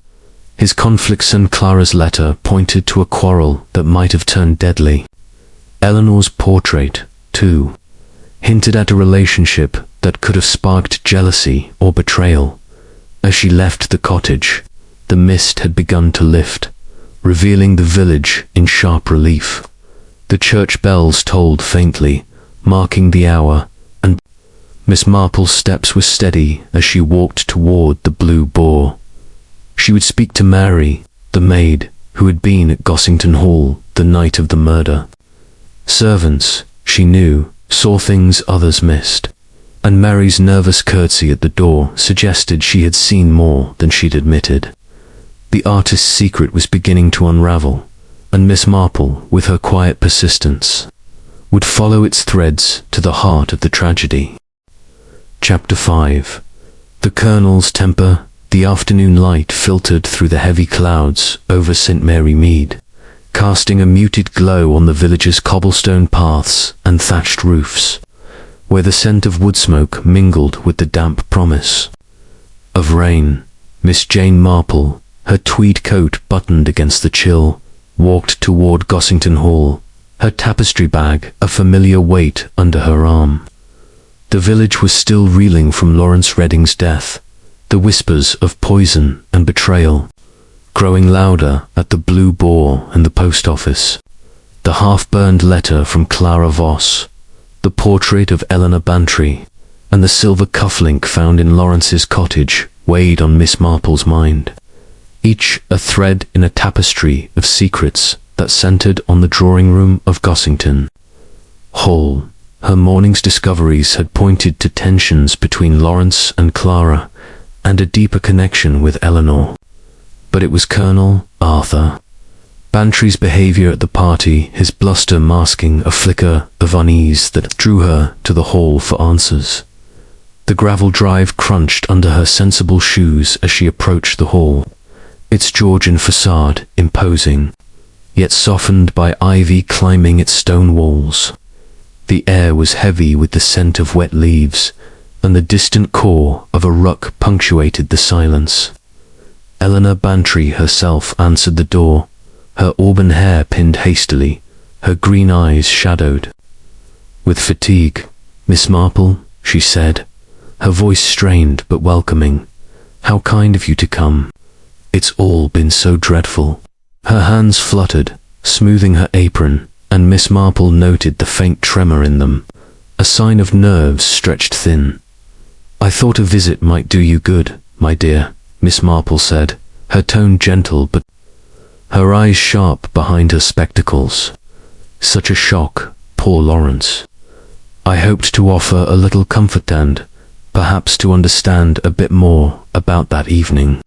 Speaker 1: His conflicts, and Clara's letter pointed to a quarrel that might have turned deadly. Eleanor's portrait, too, hinted at a relationship that could have sparked jealousy or betrayal. As she left the cottage, the mist had begun to lift, revealing the village in sharp relief. The church bells tolled faintly, marking the hour, and Miss Marple's steps were steady as she walked toward the Blue Boar. She would speak to Mary, the maid, who had been at Gossington Hall the night of the murder. Servants, she knew, saw things others missed, and Mary's nervous curtsy at the door suggested she had seen more than she'd admitted. The artist's secret was beginning to unravel, and Miss Marple, with her quiet persistence, would follow its threads to the heart of the tragedy. Chapter 5. The Colonel's temper. The afternoon light filtered through the heavy clouds over St. Mary Mead, casting a muted glow on the village's cobblestone paths and thatched roofs, where the scent of wood smoke mingled with the damp promise of rain. Miss Jane Marple, her tweed coat buttoned against the chill, walked toward Gossington Hall, her tapestry bag a familiar weight under her arm. The village was still reeling from Lawrence Redding's death, the whispers of poison and betrayal growing louder at the Blue Boar and the post office. The half-burned letter from Clara Voss, the portrait of Eleanor Bantry, and the silver cufflink found in Lawrence's cottage weighed on Miss Marple's mind, each a thread in a tapestry of secrets that centered on the drawing room of Gossington Hall. Her morning's discoveries had pointed to tensions between Lawrence and Clara, and a deeper connection with Eleanor. But it was Colonel Arthur Bantry's behavior at the party, his bluster masking a flicker of unease that drew her to the hall for answers. The gravel drive crunched under her sensible shoes as she approached the hall, its Georgian facade imposing, yet softened by ivy climbing its stone walls. The air was heavy with the scent of wet leaves, and the distant caw of a rook punctuated the silence. Eleanor Bantry herself answered the door, her auburn hair pinned hastily, her green eyes shadowed with fatigue. "Miss Marple," she said, her voice strained but welcoming. "How kind of you to come. It's all been so dreadful." Her hands fluttered, smoothing her apron, and Miss Marple noted the faint tremor in them, a sign of nerves stretched thin. "I thought a visit might do you good, my dear," Miss Marple said, her tone gentle but her eyes sharp behind her spectacles. "Such a shock, poor Lawrence. I hoped to offer a little comfort and, perhaps, to understand a bit more about that evening."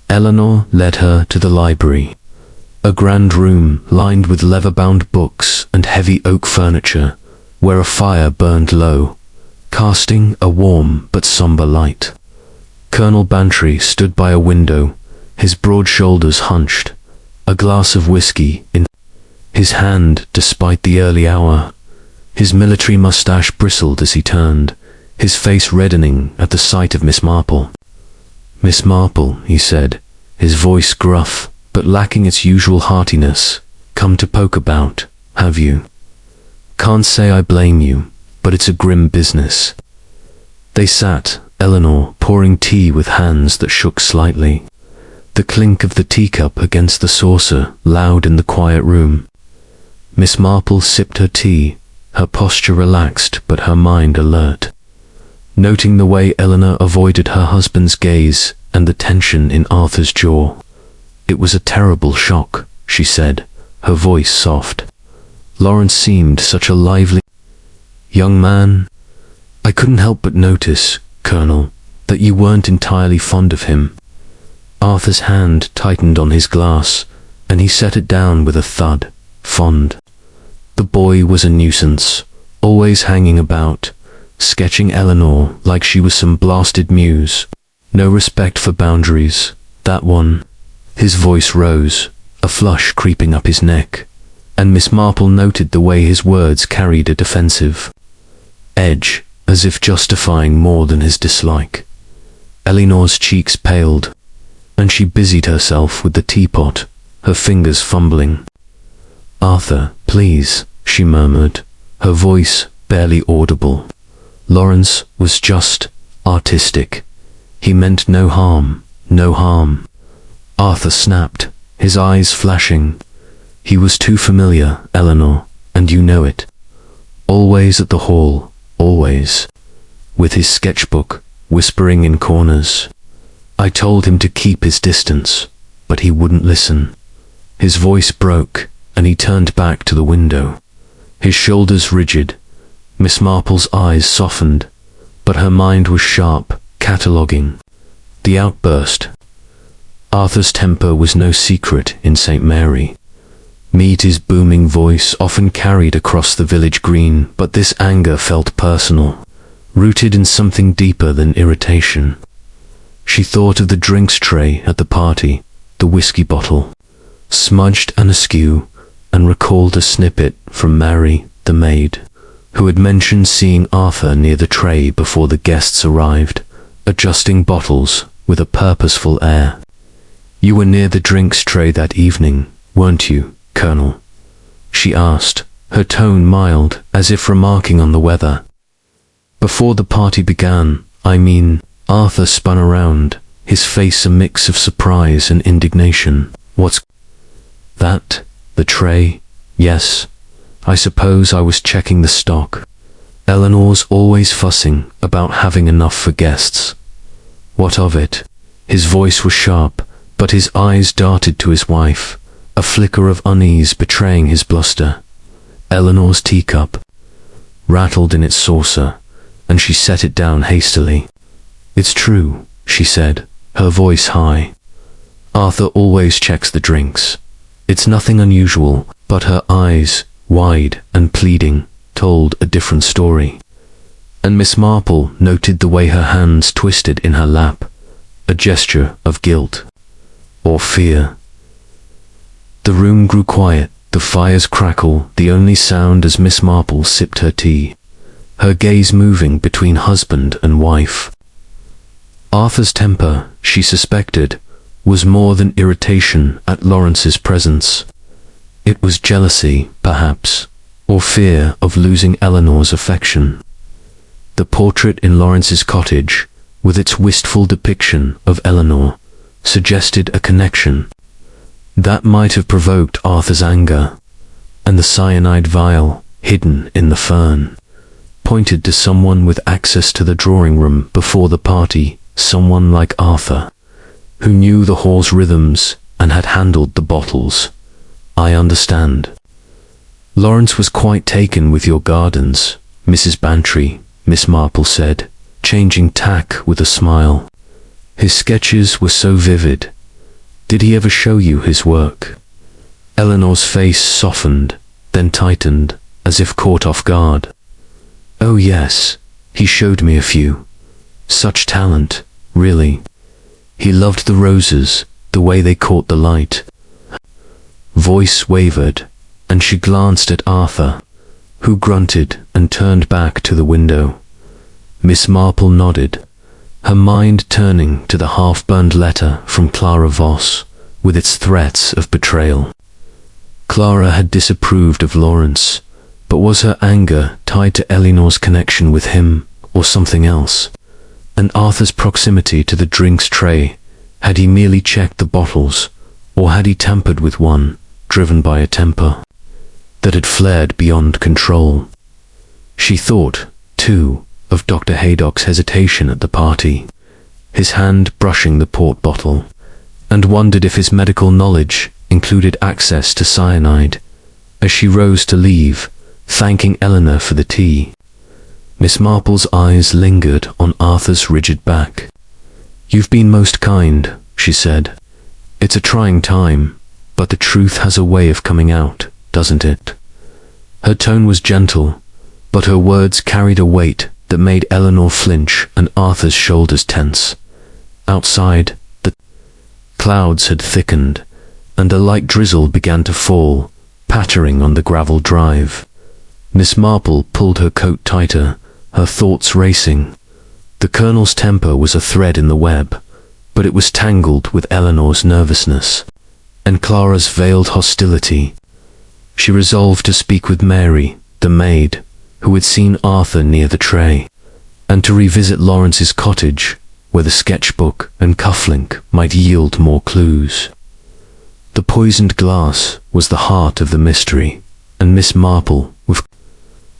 Speaker 1: Eleanor led her to the library, a grand room lined with leather-bound books and heavy oak furniture, where a fire burned low, casting a warm but somber light. Colonel Bantry stood by a window, his broad shoulders hunched, a glass of whiskey in his hand despite the early hour. His military mustache bristled as he turned, his face reddening at the sight of Miss Marple. "Miss Marple," he said, his voice gruff but lacking its usual heartiness, "come to poke about, have you? Can't say I blame you, but it's a grim business." They sat, Eleanor pouring tea with hands that shook slightly, the clink of the teacup against the saucer loud in the quiet room. Miss Marple sipped her tea, her posture relaxed but her mind alert, noting the way Eleanor avoided her husband's gaze and the tension in Arthur's jaw. "It was a terrible shock," she said, her voice soft. "Lawrence seemed such a lively young man. I couldn't help but notice, Colonel, that you weren't entirely fond of him." Arthur's hand tightened on his glass, and he set it down with a thud. "Fond?" The boy was a nuisance, always hanging about, sketching Eleanor like she was some blasted muse. No respect for boundaries, that one. His voice rose, a flush creeping up his neck, and Miss Marple noted the way his words carried a defensive edge, as if justifying more than his dislike. Eleanor's cheeks paled, and she busied herself with the teapot, her fingers fumbling. "Arthur, please," she murmured, her voice barely audible. "Lawrence was just artistic. He meant no harm, no harm." Arthur snapped, his eyes flashing. "He was too familiar, Eleanor, and you know it. Always at the hall, always. With his sketchbook, whispering in corners. I told him to keep his distance, but he wouldn't listen." His voice broke, and he turned back to the window, his shoulders rigid. Miss Marple's eyes softened, but her mind was sharp, cataloguing the outburst. Arthur's temper was no secret in St. Mary. Meade's booming voice often carried across the village green, but this anger felt personal, rooted in something deeper than irritation. She thought of the drinks tray at the party, the whiskey bottle, smudged and askew, and recalled a snippet from Mary, the maid, who had mentioned seeing Arthur near the tray before the guests arrived, adjusting bottles with a purposeful air. "You were near the drinks tray that evening, weren't you, Colonel?" she asked, her tone mild, as if remarking on the weather. "Before the party began, I mean." Arthur spun around, his face a mix of surprise and indignation. "What's that? The tray? Yes. I suppose I was checking the stock. Eleanor's always fussing about having enough for guests." "What of it?" His voice was sharp, but his eyes darted to his wife, a flicker of unease betraying his bluster. Eleanor's teacup rattled in its saucer, and she set it down hastily. "It's true," she said, her voice high. "Arthur always checks the drinks. It's nothing unusual," but her eyes, wide and pleading, told a different story. And Miss Marple noted the way her hands twisted in her lap, a gesture of guilt or fear. The room grew quiet, the fire's crackle the only sound as Miss Marple sipped her tea, her gaze moving between husband and wife. Arthur's temper, she suspected, was more than irritation at Lawrence's presence. It was jealousy, perhaps, or fear of losing Eleanor's affection. The portrait in Lawrence's cottage, with its wistful depiction of Eleanor, suggested a connection that might have provoked Arthur's anger, and the cyanide vial, hidden in the fern, pointed to someone with access to the drawing room before the party, someone like Arthur, who knew the hall's rhythms and had handled the bottles. "I understand. Lawrence was quite taken with your gardens, Mrs. Bantry," Miss Marple said, changing tack with a smile. "His sketches were so vivid. Did he ever show you his work?" Eleanor's face softened, then tightened, as if caught off guard. "Oh yes, he showed me a few. Such talent, really. He loved the roses, the way they caught the light." Voice wavered, and she glanced at Arthur, who grunted and turned back to the window. Miss Marple nodded, her mind turning to the half-burned letter from Clara Voss, with its threats of betrayal. Clara had disapproved of Lawrence, but was her anger tied to Eleanor's connection with him, or something else? And Arthur's proximity to the drinks tray, had he merely checked the bottles, or had he tampered with one, driven by a temper that had flared beyond control? She thought, too, of Dr. Haydock's hesitation at the party, his hand brushing the port bottle, and wondered if his medical knowledge included access to cyanide, as she rose to leave, thanking Eleanor for the tea. Miss Marple's eyes lingered on Arthur's rigid back. "You've been most kind," she said. "It's a trying time, but the truth has a way of coming out, doesn't it?" Her tone was gentle, but her words carried a weight that made Eleanor flinch and Arthur's shoulders tense. Outside, the clouds had thickened, and a light drizzle began to fall, pattering on the gravel drive. Miss Marple pulled her coat tighter, her thoughts racing. The Colonel's temper was a thread in the web, but it was tangled with Eleanor's nervousness and Clara's veiled hostility. She resolved to speak with Mary, the maid, who had seen Arthur near the tray, and to revisit Lawrence's cottage, where the sketchbook and cufflink might yield more clues. The poisoned glass was the heart of the mystery, and Miss Marple, with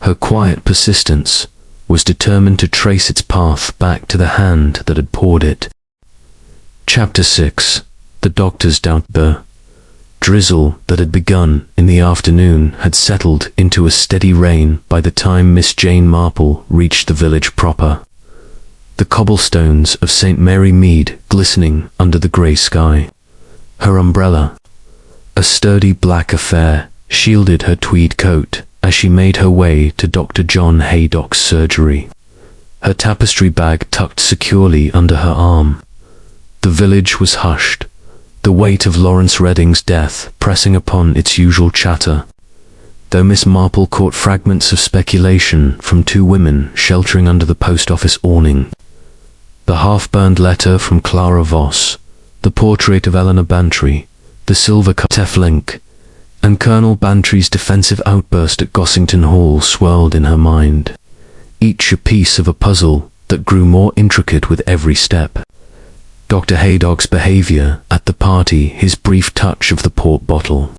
Speaker 1: her quiet persistence, was determined to trace its path back to the hand that had poured it. Chapter 6. The Doctor's Doubt. The drizzle that had begun in the afternoon had settled into a steady rain by the time Miss Jane Marple reached the village proper, the cobblestones of St. Mary Mead glistening under the grey sky. Her umbrella, a sturdy black affair, shielded her tweed coat as she made her way to Dr. John Haydock's surgery, her tapestry bag tucked securely under her arm. The village was hushed, the weight of Lawrence Redding's death pressing upon its usual chatter, though Miss Marple caught fragments of speculation from two women sheltering under the post office awning. The half-burned letter from Clara Voss, the portrait of Eleanor Bantry, the silver cuff link, and Colonel Bantry's defensive outburst at Gossington Hall swirled in her mind, each a piece of a puzzle that grew more intricate with every step. Dr. Haydock's behavior at the party, his brief touch of the port bottle,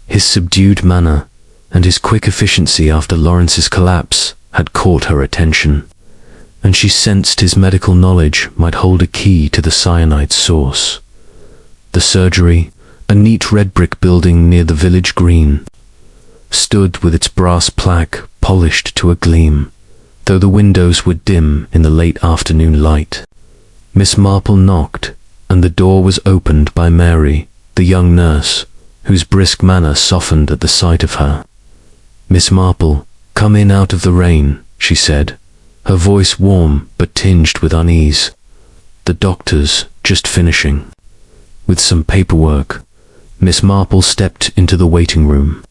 Speaker 1: his subdued manner, and his quick efficiency after Lawrence's collapse had caught her attention, and she sensed his medical knowledge might hold a key to the cyanide's source. The surgery, a neat red brick building near the village green, stood with its brass plaque polished to a gleam, though the windows were dim in the late afternoon light. Miss Marple knocked, and the door was opened by Mary, the young nurse, whose brisk manner softened at the sight of her. "Miss Marple, come in out of the rain," she said, her voice warm but tinged with unease. "The doctor's just finishing." With some paperwork, Miss Marple stepped into the waiting room,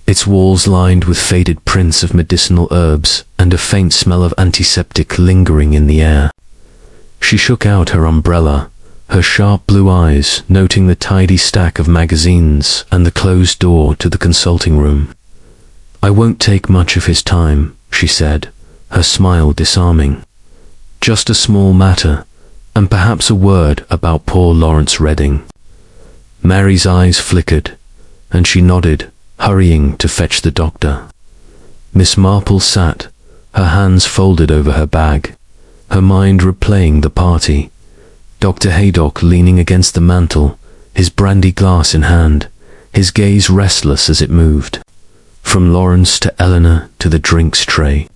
Speaker 1: its walls lined with faded prints of medicinal herbs and a faint smell of antiseptic lingering in the air. She shook out her umbrella, her sharp blue eyes noting the tidy stack of magazines and the closed door to the consulting room. "I won't take much of his time," she said, her smile disarming. "Just a small matter, and perhaps a word about poor Lawrence Redding." Mary's eyes flickered, and she nodded, hurrying to fetch the doctor. Miss Marple sat, her hands folded over her bag, her mind replaying the party. Dr. Haydock leaning against the mantel, his brandy glass in hand, his gaze restless as it moved, from Lawrence to Eleanor to the drinks tray.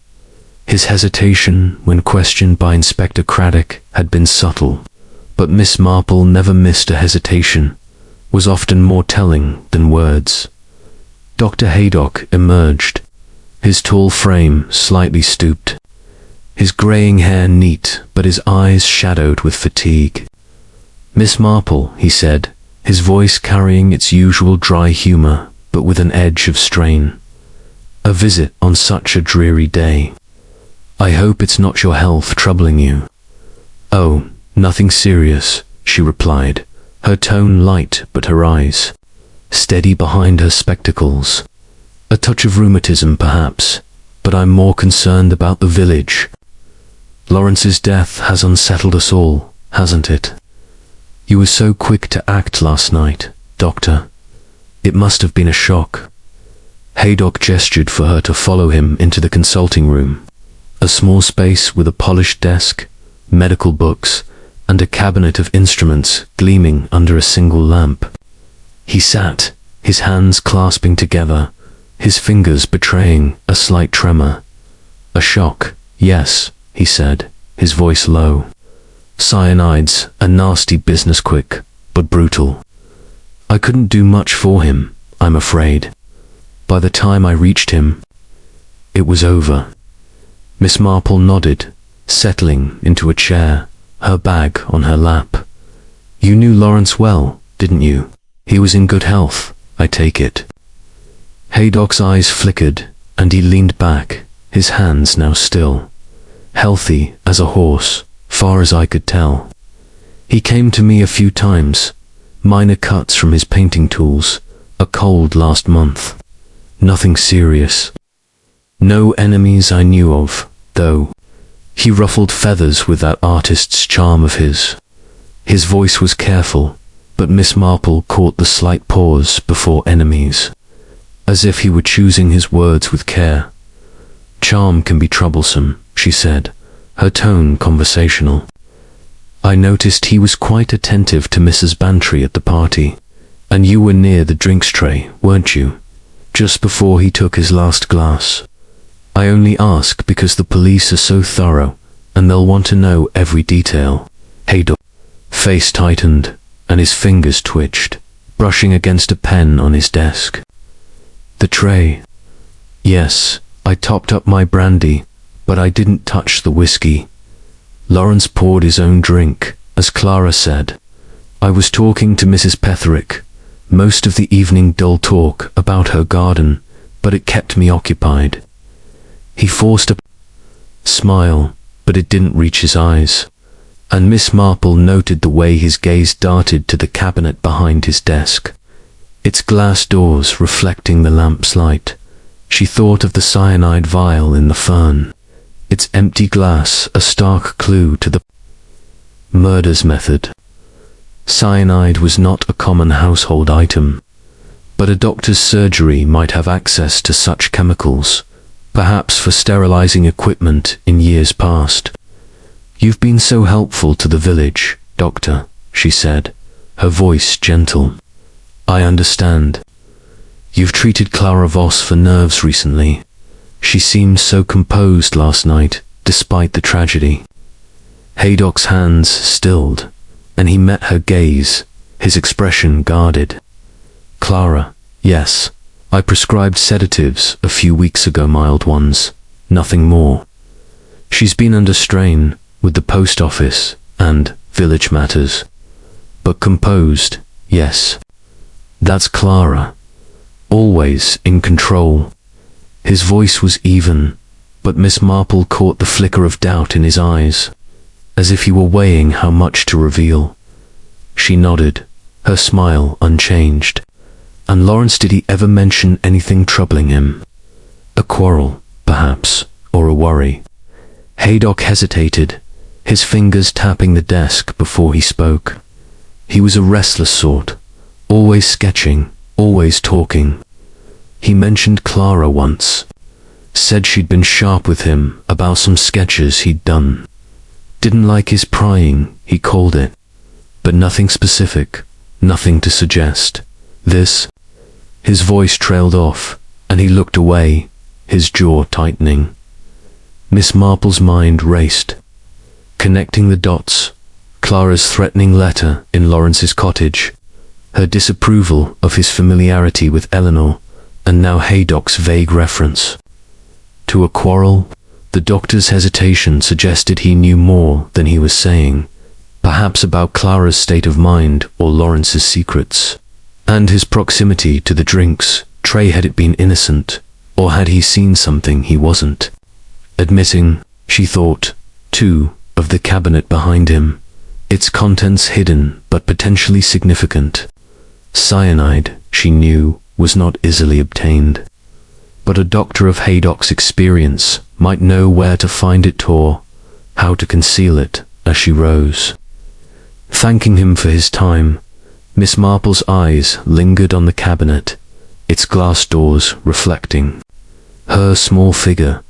Speaker 1: His hesitation when questioned by Inspector Craddock had been subtle, but Miss Marple never missed a hesitation, was often more telling than words. Dr. Haydock emerged, his tall frame slightly stooped, his greying hair neat but his eyes shadowed with fatigue. "Miss Marple," he said, his voice carrying its usual dry humour but with an edge of strain. "A visit on such a dreary day. I hope it's not your health troubling you." "Oh, nothing serious," she replied, her tone light but her eyes steady behind her spectacles. "A touch of rheumatism, perhaps, but I'm more concerned about the village. Lawrence's death has unsettled us all, hasn't it? You were so quick to act last night, Doctor. It must have been a shock." Haydock gestured for her to follow him into the consulting room, a small space with a polished desk, medical books, and a cabinet of instruments gleaming under a single lamp. He sat, his hands clasping together, his fingers betraying a slight tremor. "A shock, yes," he said, his voice low. "Cyanide's a nasty business, quick but brutal. I couldn't do much for him, I'm afraid. By the time I reached him, it was over." Miss Marple nodded, settling into a chair, her bag on her lap. "You knew Lawrence well, didn't you? He was in good health, I take it." Haydock's eyes flickered, and he leaned back, his hands now still. "Healthy as a horse, far as I could tell. He came to me a few times, minor cuts from his painting tools, a cold last month. Nothing serious. No enemies I knew of, though. He ruffled feathers with that artist's charm of his." His voice was careful, but Miss Marple caught the slight pause before enemies, as if he were choosing his words with care. "Charm can be troublesome," she said, her tone conversational. "I noticed he was quite attentive to Mrs. Bantry at the party, and you were near the drinks tray, weren't you, just before he took his last glass? I only ask because the police are so thorough, and they'll want to know every detail." Haydock's face tightened, and his fingers twitched, brushing against a pen on his desk. "The tray? Yes, I topped up my brandy, but I didn't touch the whiskey. Lawrence poured his own drink, as Clara said. I was talking to Mrs. Petherick, most of the evening dull talk about her garden, but it kept me occupied." He forced a smile, but it didn't reach his eyes, and Miss Marple noted the way his gaze darted to the cabinet behind his desk, its glass doors reflecting the lamp's light. She thought of the cyanide vial in the fern, its empty glass a stark clue to the Murder's method. Cyanide was not a common household item, but a doctor's surgery might have access to such chemicals, perhaps for sterilizing equipment in years past. "You've been so helpful to the village, Doctor," she said, her voice gentle. "I understand. You've treated Clara Voss for nerves recently. She seemed so composed last night, despite the tragedy." Haydock's hands stilled, and he met her gaze, his expression guarded. "Clara, yes. I prescribed sedatives a few weeks ago, mild ones, nothing more. She's been under strain with the post office and village matters. But composed, yes. That's Clara. Always in control." His voice was even, but Miss Marple caught the flicker of doubt in his eyes, as if he were weighing how much to reveal. She nodded, her smile unchanged. "And Lawrence, did he ever mention anything troubling him? A quarrel, perhaps, or a worry?" Haydock hesitated, his fingers tapping the desk before he spoke. He was a restless sort, always sketching, always talking. He mentioned Clara once, said she'd been sharp with him about some sketches he'd done. Didn't like his prying, he called it, but nothing specific, nothing to suggest. This. His voice trailed off, and he looked away, his jaw tightening. Miss Marple's mind raced, connecting the dots. Clara's threatening letter in Lawrence's cottage, her disapproval of his familiarity with Eleanor, and now Haydock's vague reference to a quarrel. The doctor's hesitation suggested he knew more than he was saying, perhaps about Clara's state of mind or Lawrence's secrets. And his proximity to the drinks tray, had it been innocent, or had he seen something he wasn't admitting? She thought, too, of the cabinet behind him, its contents hidden but potentially significant. Cyanide, she knew, was not easily obtained, but a doctor of Haydock's experience might know where to find it or how to conceal it. As she rose, thanking him for his time, Miss Marple's eyes lingered on the cabinet, its glass doors reflecting her small figure.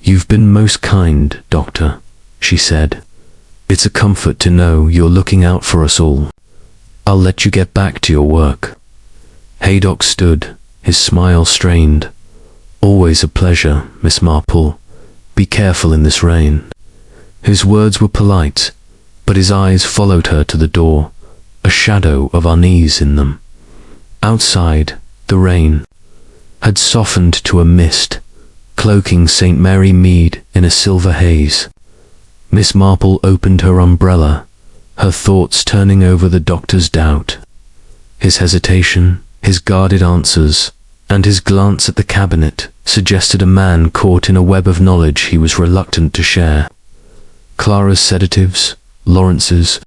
Speaker 1: "You've been most kind, Doctor," she said. "It's a comfort to know you're looking out for us all. I'll let you get back to your work." Haydock stood, his smile strained. "Always a pleasure, Miss Marple. Be careful in this rain." His words were polite, but his eyes followed her to the door, a shadow of unease in them. Outside, the rain had softened to a mist, cloaking St. Mary Mead in a silver haze. Miss Marple opened her umbrella, her thoughts turning over the doctor's doubt, his hesitation, his guarded answers, and his glance at the cabinet suggested a man caught in a web of knowledge he was reluctant to share. Clara's sedatives, Lawrence's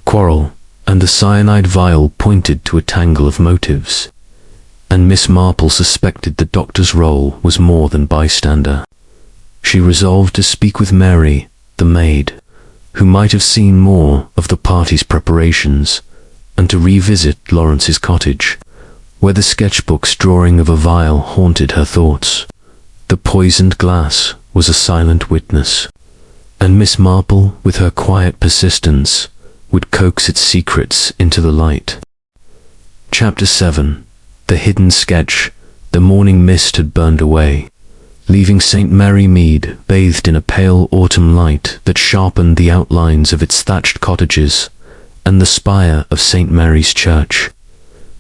Speaker 1: quarrel, and the cyanide vial pointed to a tangle of motives, and Miss Marple suspected the doctor's role was more than bystander. She resolved to speak with Mary, the maid, who might have seen more of the party's preparations, and to revisit Lawrence's cottage, where the sketchbook's drawing of a vial haunted her thoughts. The poisoned glass was a silent witness, and Miss Marple, with her quiet persistence, would coax its secrets into the light. Chapter 7. The hidden sketch. The morning mist had burned away, leaving St. Mary Mead bathed in a pale autumn light that sharpened the outlines of its thatched cottages and the spire of St. Mary's Church.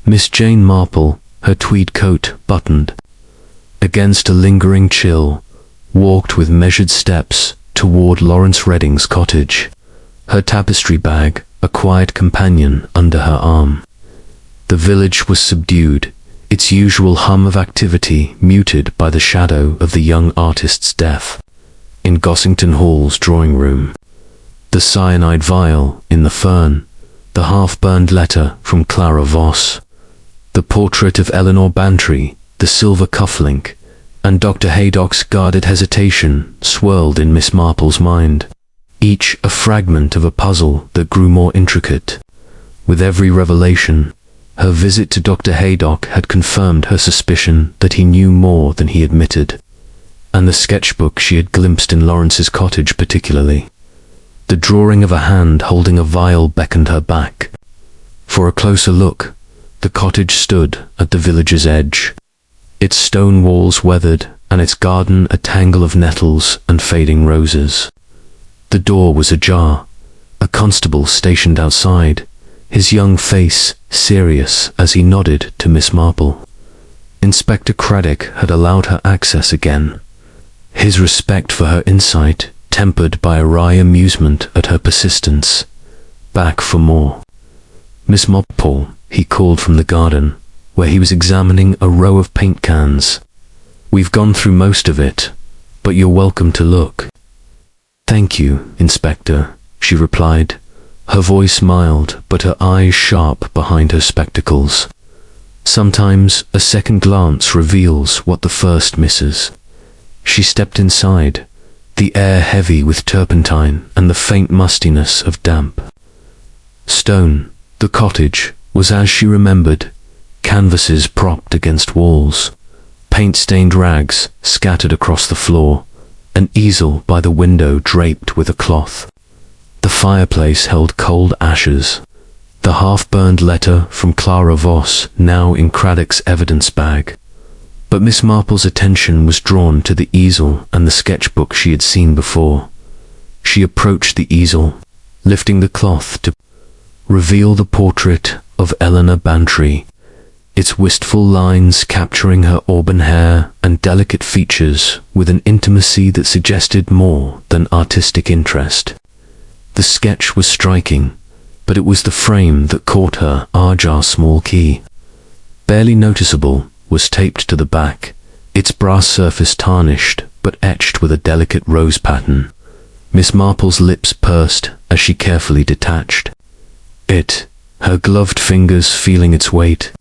Speaker 1: Miss Jane Marple, her tweed coat buttoned against a lingering chill, walked with measured steps toward Lawrence Redding's cottage, her tapestry bag a quiet companion under her arm. The village was subdued, its usual hum of activity muted by the shadow of the young artist's death. In Gossington Hall's drawing room, the cyanide vial in the fern, the half-burned letter from Clara Voss, the portrait of Eleanor Bantry, the silver cufflink, and Dr. Haydock's guarded hesitation swirled in Miss Marple's mind. each a fragment of a puzzle that grew more intricate. With every revelation, her visit to Dr. Haydock had confirmed her suspicion that he knew more than he admitted, and the sketchbook she had glimpsed in Lawrence's cottage particularly. The drawing of a hand holding a vial beckoned her back. For a closer look, the cottage stood at the village's edge, its stone walls weathered and its garden a tangle of nettles and fading roses. The door was ajar, a constable stationed outside, his young face serious as he nodded to Miss Marple. Inspector Craddock had allowed her access again, his respect for her insight tempered by a wry amusement at her persistence. Back for more. Miss Marple, he called from the garden, where he was examining a row of paint cans. We've gone through most of it, but you're welcome to look. Thank you, Inspector, she replied, her voice mild but her eyes sharp behind her spectacles. Sometimes a second glance reveals what the first misses. She stepped inside, the air heavy with turpentine and the faint mustiness of damp. Stone, the cottage, was as she remembered, canvases propped against walls, paint-stained rags scattered across the floor, an easel by the window draped with a cloth. The fireplace held cold ashes, the half-burned letter from Clara Voss now in Craddock's evidence bag. But Miss Marple's attention was drawn to the easel and the sketchbook she had seen before. She approached the easel, lifting the cloth to reveal the portrait of Eleanor Bantry, its wistful lines capturing her auburn hair and delicate features with an intimacy that suggested more than artistic interest. The sketch was striking, but it was the frame that caught her eye. Small key, barely noticeable, was taped to the back, its brass surface tarnished but etched with a delicate rose pattern. Miss Marple's lips pursed as she carefully detached it, her gloved fingers feeling its weight.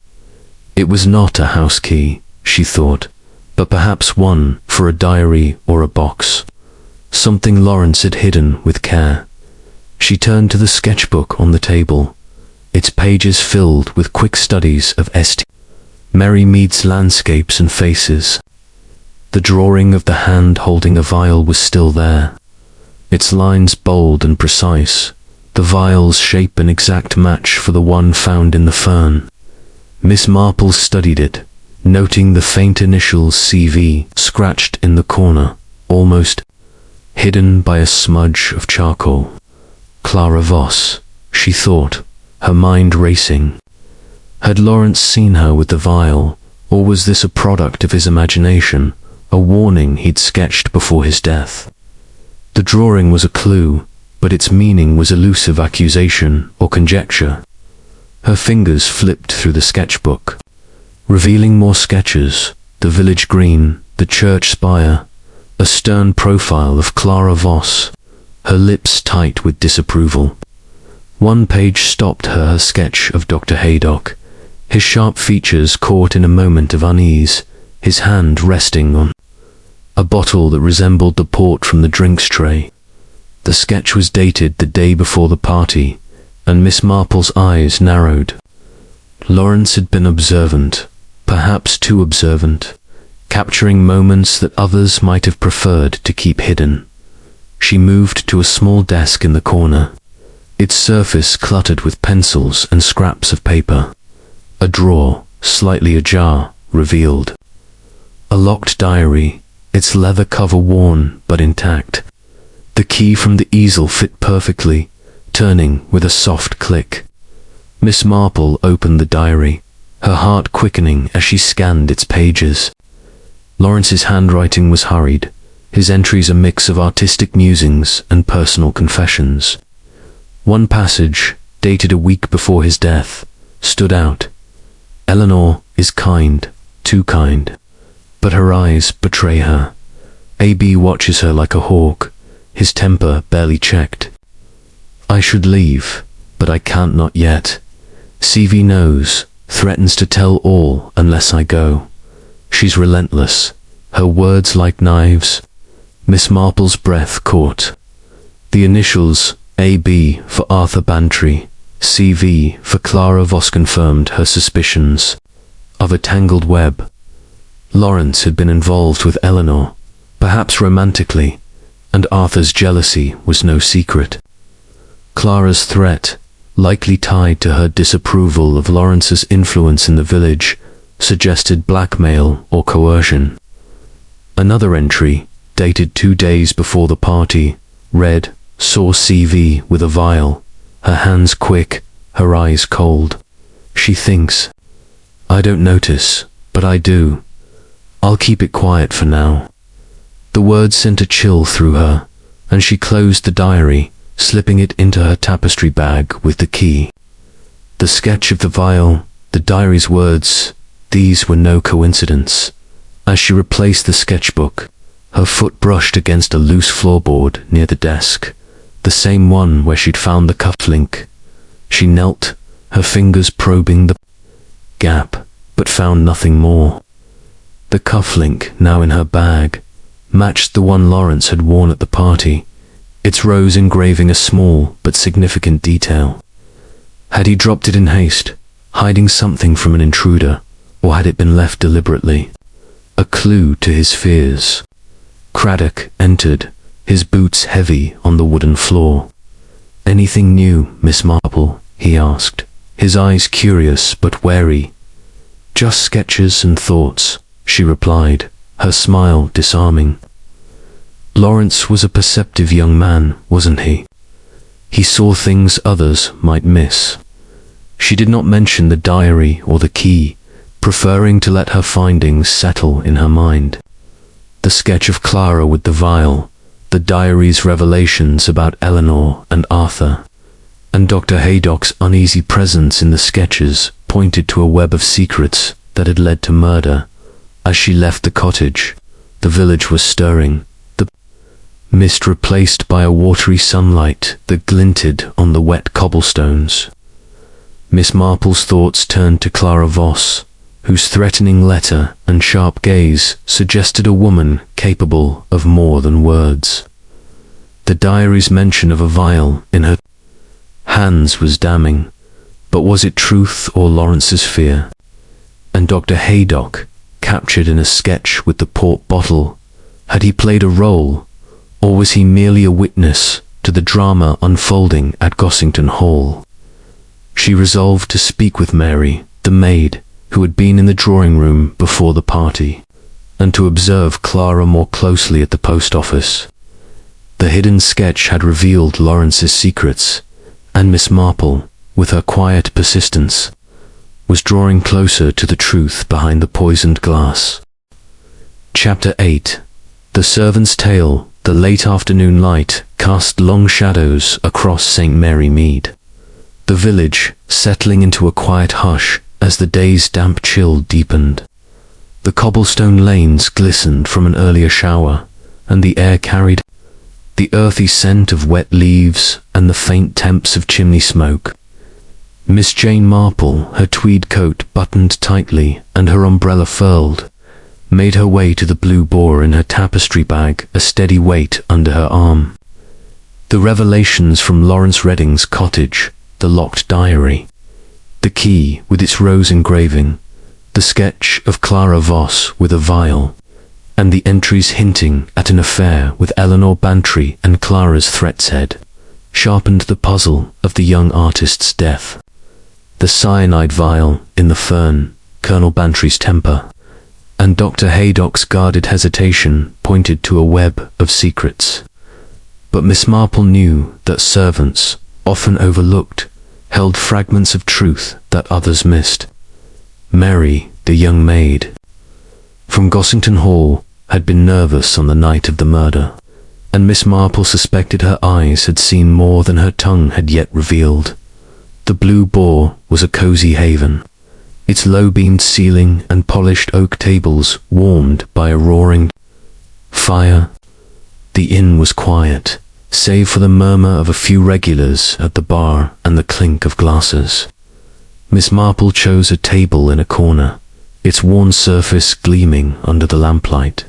Speaker 1: It was not a house key, she thought, but perhaps one for a diary or a box, something Lawrence had hidden with care. She turned to the sketchbook on the table, its pages filled with quick studies of St. Mary Mead's landscapes and faces. The drawing of the hand holding a vial was still there, its lines bold and precise, the vial's shape an exact match for the one found in the fern. Miss Marple studied it, noting the faint initials CV scratched in the corner, almost hidden by a smudge of charcoal. Clara Voss, she thought, her mind racing. Had Lawrence seen her with the vial, or was this a product of his imagination, a warning he'd sketched before his death? The drawing was a clue, but its meaning was elusive accusation or conjecture. Her fingers flipped through the sketchbook, revealing more sketches, the village green, the church spire, a stern profile of Clara Voss, her lips tight with disapproval. One page stopped her sketch of Dr. Haydock, his sharp features caught in a moment of unease, his hand resting on a bottle that resembled the port from the drinks tray. The sketch was dated the day before the party, and Miss Marple's eyes narrowed. Lawrence had been observant, perhaps too observant, capturing moments that others might have preferred to keep hidden. She moved to a small desk in the corner, its surface cluttered with pencils and scraps of paper. A drawer, slightly ajar, revealed a locked diary, its leather cover worn but intact. The key from the easel fit perfectly, turning with a soft click. Miss Marple opened the diary, her heart quickening as she scanned its pages. Lawrence's handwriting was hurried, his entries a mix of artistic musings and personal confessions. One passage, dated a week before his death, stood out. Eleanor is kind, too kind, but her eyes betray her. A.B. watches her like a hawk, his temper barely checked. I should leave, but I can't not yet. C.V. knows, threatens to tell all unless I go. She's relentless, her words like knives. Miss Marple's breath caught. The initials AB for Arthur Bantry, CV for Clara Voss confirmed her suspicions of a tangled web. Lawrence had been involved with Eleanor, perhaps romantically, and Arthur's jealousy was no secret. Clara's threat, likely tied to her disapproval of Lawrence's influence in the village, suggested blackmail or coercion. Another entry, dated 2 days before the party, read, "Saw CV with a vial. Her hands quick, her eyes cold. She thinks. I don't notice, but I do. I'll keep it quiet for now." The words sent a chill through her, and she closed the diary, slipping it into her tapestry bag with the key. The sketch of the vial, the diary's words, these were no coincidence. As she replaced the sketchbook, her foot brushed against a loose floorboard near the desk, the same one where she'd found the cufflink. She knelt, her fingers probing the gap, but found nothing more. The cufflink, now in her bag, matched the one Lawrence had worn at the party, its rose engraving a small but significant detail. Had he dropped it in haste, hiding something from an intruder, or had it been left deliberately? A clue to his fears. Craddock entered, his boots heavy on the wooden floor. "Anything new, Miss Marple?" he asked, his eyes curious but wary. "Just sketches and thoughts," she replied, her smile disarming. Lawrence was a perceptive young man, wasn't he? He saw things others might miss. She did not mention the diary or the key, preferring to let her findings settle in her mind. The sketch of Clara with the vial, the diary's revelations about Eleanor and Arthur, and Dr. Haydock's uneasy presence in the sketches pointed to a web of secrets that had led to murder. As she left the cottage, the village was stirring, the mist replaced by a watery sunlight that glinted on the wet cobblestones. Miss Marple's thoughts turned to Clara Voss, whose threatening letter and sharp gaze suggested a woman capable of more than words. The diary's mention of a vial in her hands was damning, but was it truth or Lawrence's fear? And Dr. Haydock, captured in a sketch with the port bottle, had he played a role, or was he merely a witness to the drama unfolding at Gossington Hall? She resolved to speak with Mary, the maid, who had been in the drawing room before the party, and to observe Clara more closely at the post office. The hidden sketch had revealed Lawrence's secrets, and Miss Marple, with her quiet persistence, was drawing closer to the truth behind the poisoned glass. Chapter 8. The Servant's Tale. The late afternoon light cast long shadows across St. Mary Mead, the village settling into a quiet hush as the day's damp chill deepened. The cobblestone lanes glistened from an earlier shower, and the air carried the earthy scent of wet leaves and the faint temps of chimney smoke. Miss Jane Marple, her tweed coat buttoned tightly and her umbrella furled, made her way to the Blue Boar in her tapestry bag, a steady weight under her arm. The revelations from Lawrence Redding's cottage, the locked diary, the key with its rose engraving, the sketch of Clara Voss with a vial, and the entries hinting at an affair with Eleanor Bantry and Clara's threat's head, sharpened the puzzle of the young artist's death. The cyanide vial in the fern, Colonel Bantry's temper, and Dr. Haydock's guarded hesitation pointed to a web of secrets. But Miss Marple knew that servants, often overlooked, held fragments of truth that others missed. Mary, the young maid, from Gossington Hall, had been nervous on the night of the murder, and Miss Marple suspected her eyes had seen more than her tongue had yet revealed. The Blue Boar was a cosy haven, its low-beamed ceiling and polished oak tables warmed by a roaring fire. The inn was quiet, save for the murmur of a few regulars at the bar and the clink of glasses. Miss Marple chose a table in a corner, its worn surface gleaming under the lamplight,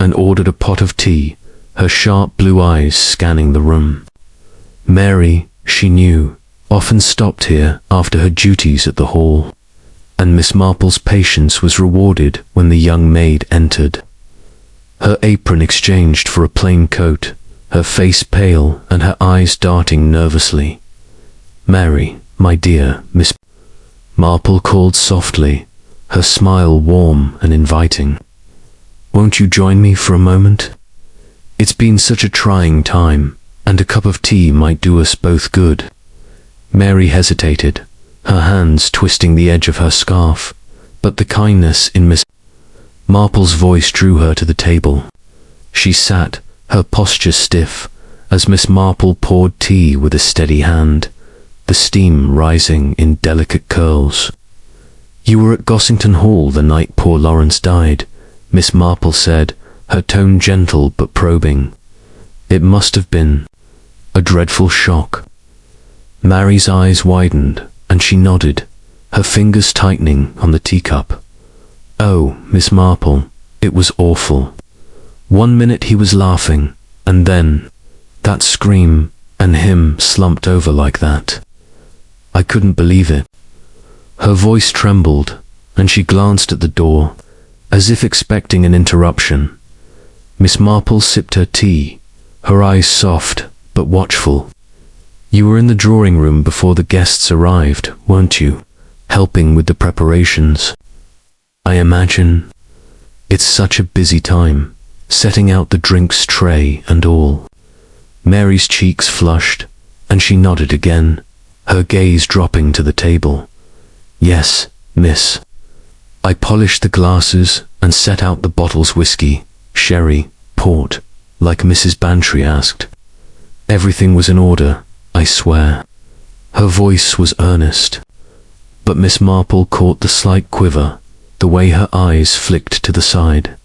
Speaker 1: and ordered a pot of tea, her sharp blue eyes scanning the room. Mary, she knew, often stopped here after her duties at the hall, and Miss Marple's patience was rewarded when the young maid entered. Her apron exchanged for a plain coat, her face pale and her eyes darting nervously. "Mary, my dear," Miss Marple called softly, her smile warm and inviting. "Won't you join me for a moment? It's been such a trying time, and a cup of tea might do us both good." Mary hesitated, her hands twisting the edge of her scarf, but the kindness in Miss Marple's voice drew her to the table. She sat, her posture stiff, as Miss Marple poured tea with a steady hand, the steam rising in delicate curls. "You were at Gossington Hall the night poor Lawrence died," Miss Marple said, her tone gentle but probing. "It must have been a dreadful shock." Mary's eyes widened, and she nodded, her fingers tightening on the teacup. "Oh, Miss Marple, it was awful. One minute he was laughing, and then that scream, and him slumped over like that. I couldn't believe it." Her voice trembled, and she glanced at the door, as if expecting an interruption. Miss Marple sipped her tea, her eyes soft but watchful. "You were in the drawing room before the guests arrived, weren't you, helping with the preparations? I imagine. It's such a busy time, setting out the drinks tray and all." Mary's cheeks flushed, and she nodded again, her gaze dropping to the table. "Yes, miss. I polished the glasses and set out the bottles whiskey, sherry, port, like Mrs. Bantry asked. Everything was in order, I swear." Her voice was earnest, but Miss Marple caught the slight quiver, the way her eyes flicked to the side.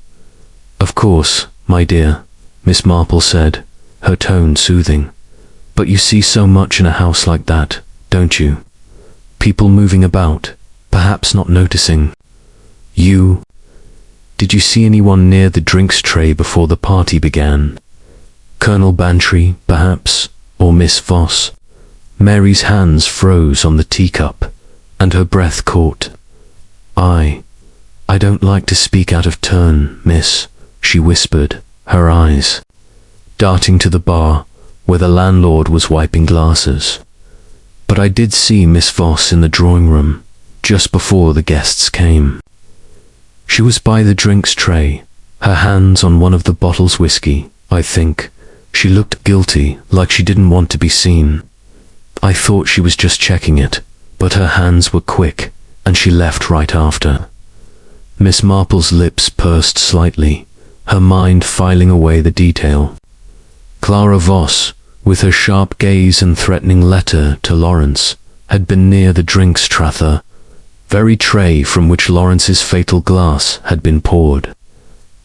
Speaker 1: "Of course, my dear," Miss Marple said, her tone soothing. "But you see so much in a house like that, don't you? People moving about, perhaps not noticing. Did you see anyone near the drinks tray before the party began? Colonel Bantry, perhaps, or Miss Voss?" Mary's hands froze on the teacup, and her breath caught. I don't like to speak out of turn, miss," she whispered, her eyes darting to the bar, where the landlord was wiping glasses. "But I did see Miss Voss in the drawing room, just before the guests came. She was by the drinks tray, her hands on one of the bottles whiskey, I think. She looked guilty, like she didn't want to be seen. I thought she was just checking it, but her hands were quick, and she left right after." Miss Marple's lips pursed slightly, her mind filing away the detail. Clara Voss, with her sharp gaze and threatening letter to Lawrence, had been near the drinks traffer, very tray from which Lawrence's fatal glass had been poured.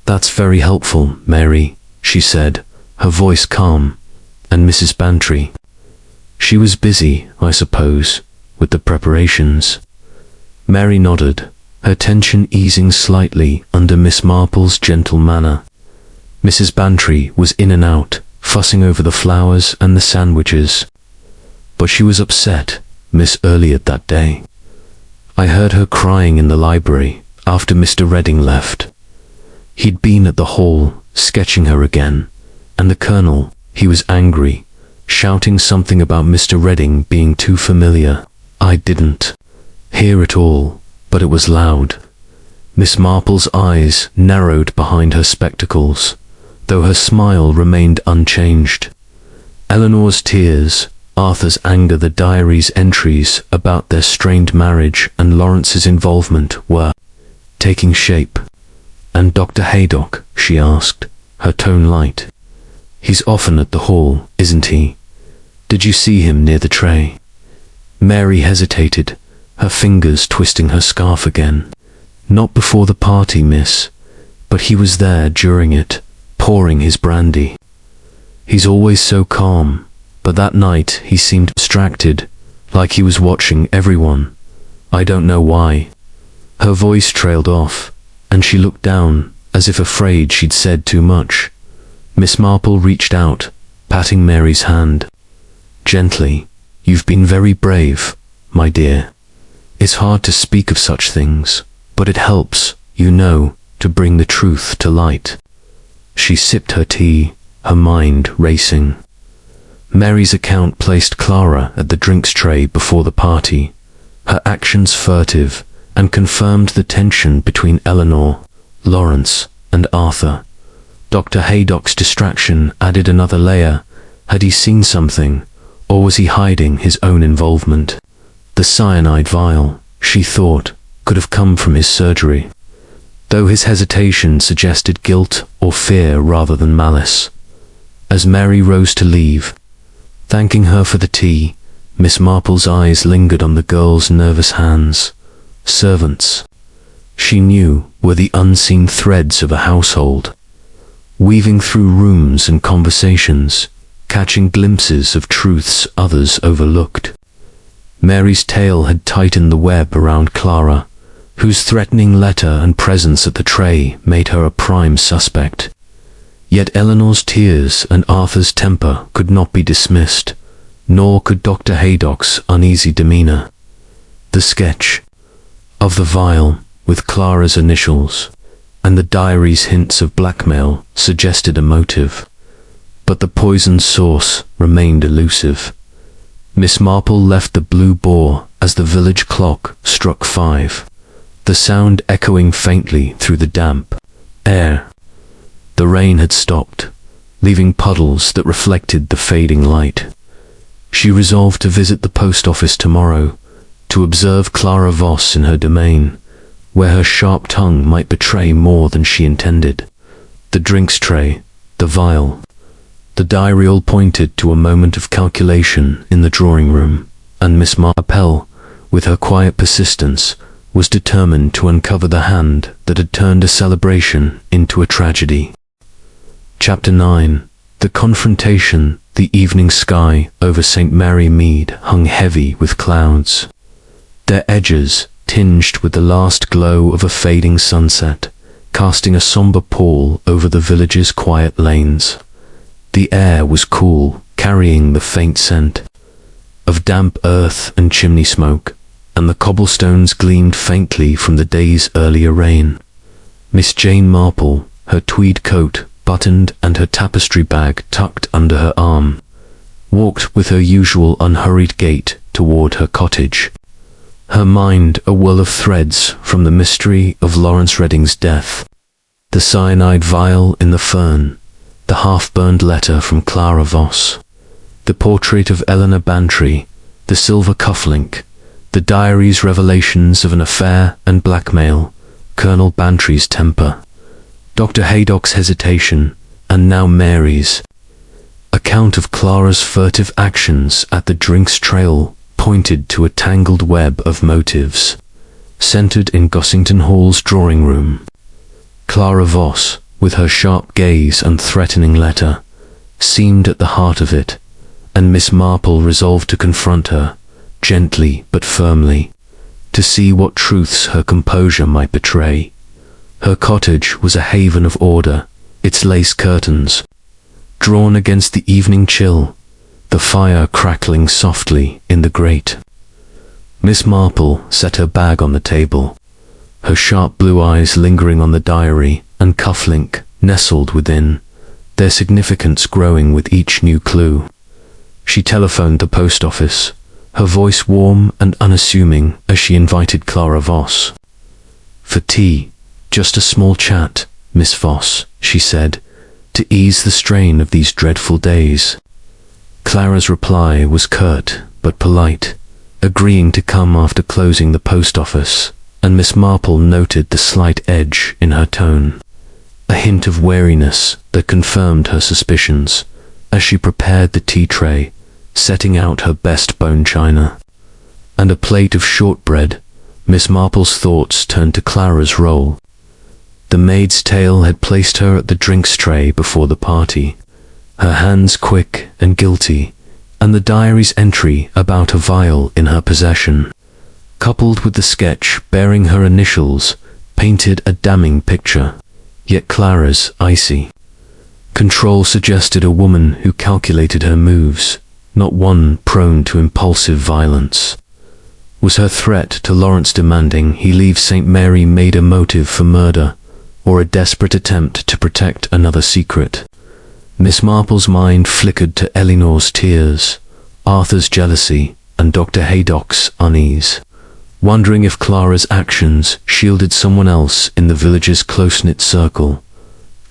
Speaker 1: "That's very helpful, Mary," she said, her voice calm. "And Mrs. Bantry? She was busy, I suppose, with the preparations." Mary nodded, her tension easing slightly under Miss Marple's gentle manner. Mrs. Bantry was in and out, fussing over the flowers and the sandwiches. But she was upset, Miss Elliot, that day. I heard her crying in the library after Mr. Redding left. He'd been at the hall, sketching her again, and the Colonel, he was angry, shouting something about Mr. Redding being too familiar. I didn't hear it all, but it was loud. Miss Marple's eyes narrowed behind her spectacles, though her smile remained unchanged. Eleanor's tears, Arthur's anger, the diary's entries about their strained marriage and Lawrence's involvement were taking shape. "And Dr. Haydock?" she asked, her tone light. "He's often at the hall, isn't he? Did you see him near the tray?" Mary hesitated, her fingers twisting her scarf again. "Not before the party, miss, but he was there during it, pouring his brandy. He's always so calm, but that night he seemed distracted, like he was watching everyone. I don't know why." Her voice trailed off, and she looked down, as if afraid she'd said too much. Miss Marple reached out, patting Mary's hand. gently. "You've been very brave, my dear. It's hard to speak of such things, but it helps, you know, to bring the truth to light." She sipped her tea, her mind racing. Mary's account placed Clara at the drinks tray before the party, her actions furtive, and confirmed the tension between Eleanor, Lawrence, and Arthur. Dr. Haydock's distraction added another layer. Had he seen something, or was he hiding his own involvement? The cyanide vial, she thought, could have come from his surgery, though his hesitation suggested guilt or fear rather than malice. As Mary rose to leave, thanking her for the tea, Miss Marple's eyes lingered on the girl's nervous hands. Servants, she knew, were the unseen threads of a household, weaving through rooms and conversations, catching glimpses of truths others overlooked. Mary's tale had tightened the web around Clara, whose threatening letter and presence at the tray made her a prime suspect. Yet Eleanor's tears and Arthur's temper could not be dismissed, nor could Dr. Haydock's uneasy demeanor. The sketch of the vial, with Clara's initials, and the diary's hints of blackmail suggested a motive, but the poisoned source remained elusive. Miss Marple left the Blue Boar as the village clock struck 5, the sound echoing faintly through the damp air. The rain had stopped, leaving puddles that reflected the fading light. She resolved to visit the post office tomorrow, to observe Clara Voss in her domain, where her sharp tongue might betray more than she intended. The drinks tray, the vial, the diary all pointed to a moment of calculation in the drawing room, and Miss Marple, with her quiet persistence, was determined to uncover the hand that had turned a celebration into a tragedy. Chapter 9. The confrontation. The evening sky over St. Mary Mead hung heavy with clouds, their edges tinged with the last glow of a fading sunset, casting a somber pall over the village's quiet lanes. The air was cool, carrying the faint scent of damp earth and chimney smoke, and the cobblestones gleamed faintly from the day's earlier rain. Miss Jane Marple, her tweed coat buttoned and her tapestry bag tucked under her arm, walked with her usual unhurried gait toward her cottage, her mind a whirl of threads from the mystery of Lawrence Redding's death, the cyanide vial in the fern, the half-burned letter from Clara Voss, the portrait of Eleanor Bantry, the silver cufflink, the diary's revelations of an affair and blackmail, Colonel Bantry's temper, Dr. Haydock's hesitation, and now Mary's account of Clara's furtive actions at the drinks trail pointed to a tangled web of motives, centered in Gossington Hall's drawing room. Clara Voss, with her sharp gaze and threatening letter, seemed at the heart of it, and Miss Marple resolved to confront her, gently but firmly, to see what truths her composure might betray. Her cottage was a haven of order, its lace curtains drawn against the evening chill, the fire crackling softly in the grate. Miss Marple set her bag on the table, her sharp blue eyes lingering on the diary and cufflink nestled within, their significance growing with each new clue. She telephoned the post office, her voice warm and unassuming as she invited Clara Voss for tea. "Just a small chat, Miss Voss," she said, "to ease the strain of these dreadful days." Clara's reply was curt but polite, agreeing to come after closing the post office, and Miss Marple noted the slight edge in her tone, a hint of wariness that confirmed her suspicions as she prepared the tea tray, setting out her best bone china and a plate of shortbread. Miss Marple's thoughts turned to Clara's role. The maid's tale had placed her at the drinks tray before the party, her hands quick and guilty, and the diary's entry about a vial in her possession, coupled with the sketch bearing her initials, painted a damning picture. Yet Clara's icy control suggested a woman who calculated her moves, not one prone to impulsive violence. Was her threat to Lawrence demanding he leave St. Mary Maid a motive for murder, or a desperate attempt to protect another secret? Miss Marple's mind flickered to Eleanor's tears, Arthur's jealousy, and Dr. Haydock's unease, wondering if Clara's actions shielded someone else in the village's close-knit circle.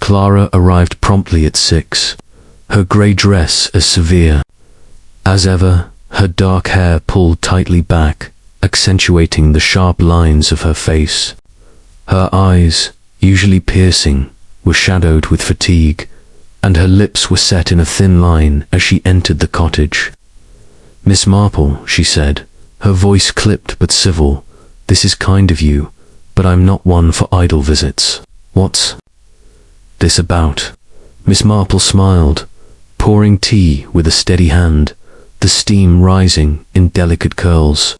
Speaker 1: Clara arrived promptly at 6, her grey dress as severe as ever, her dark hair pulled tightly back, accentuating the sharp lines of her face. Her eyes, usually piercing, were shadowed with fatigue, and her lips were set in a thin line as she entered the cottage. "Miss Marple," she said, her voice clipped but civil, "this is kind of you, but I'm not one for idle visits. What's this about?" Miss Marple smiled, pouring tea with a steady hand, the steam rising in delicate curls.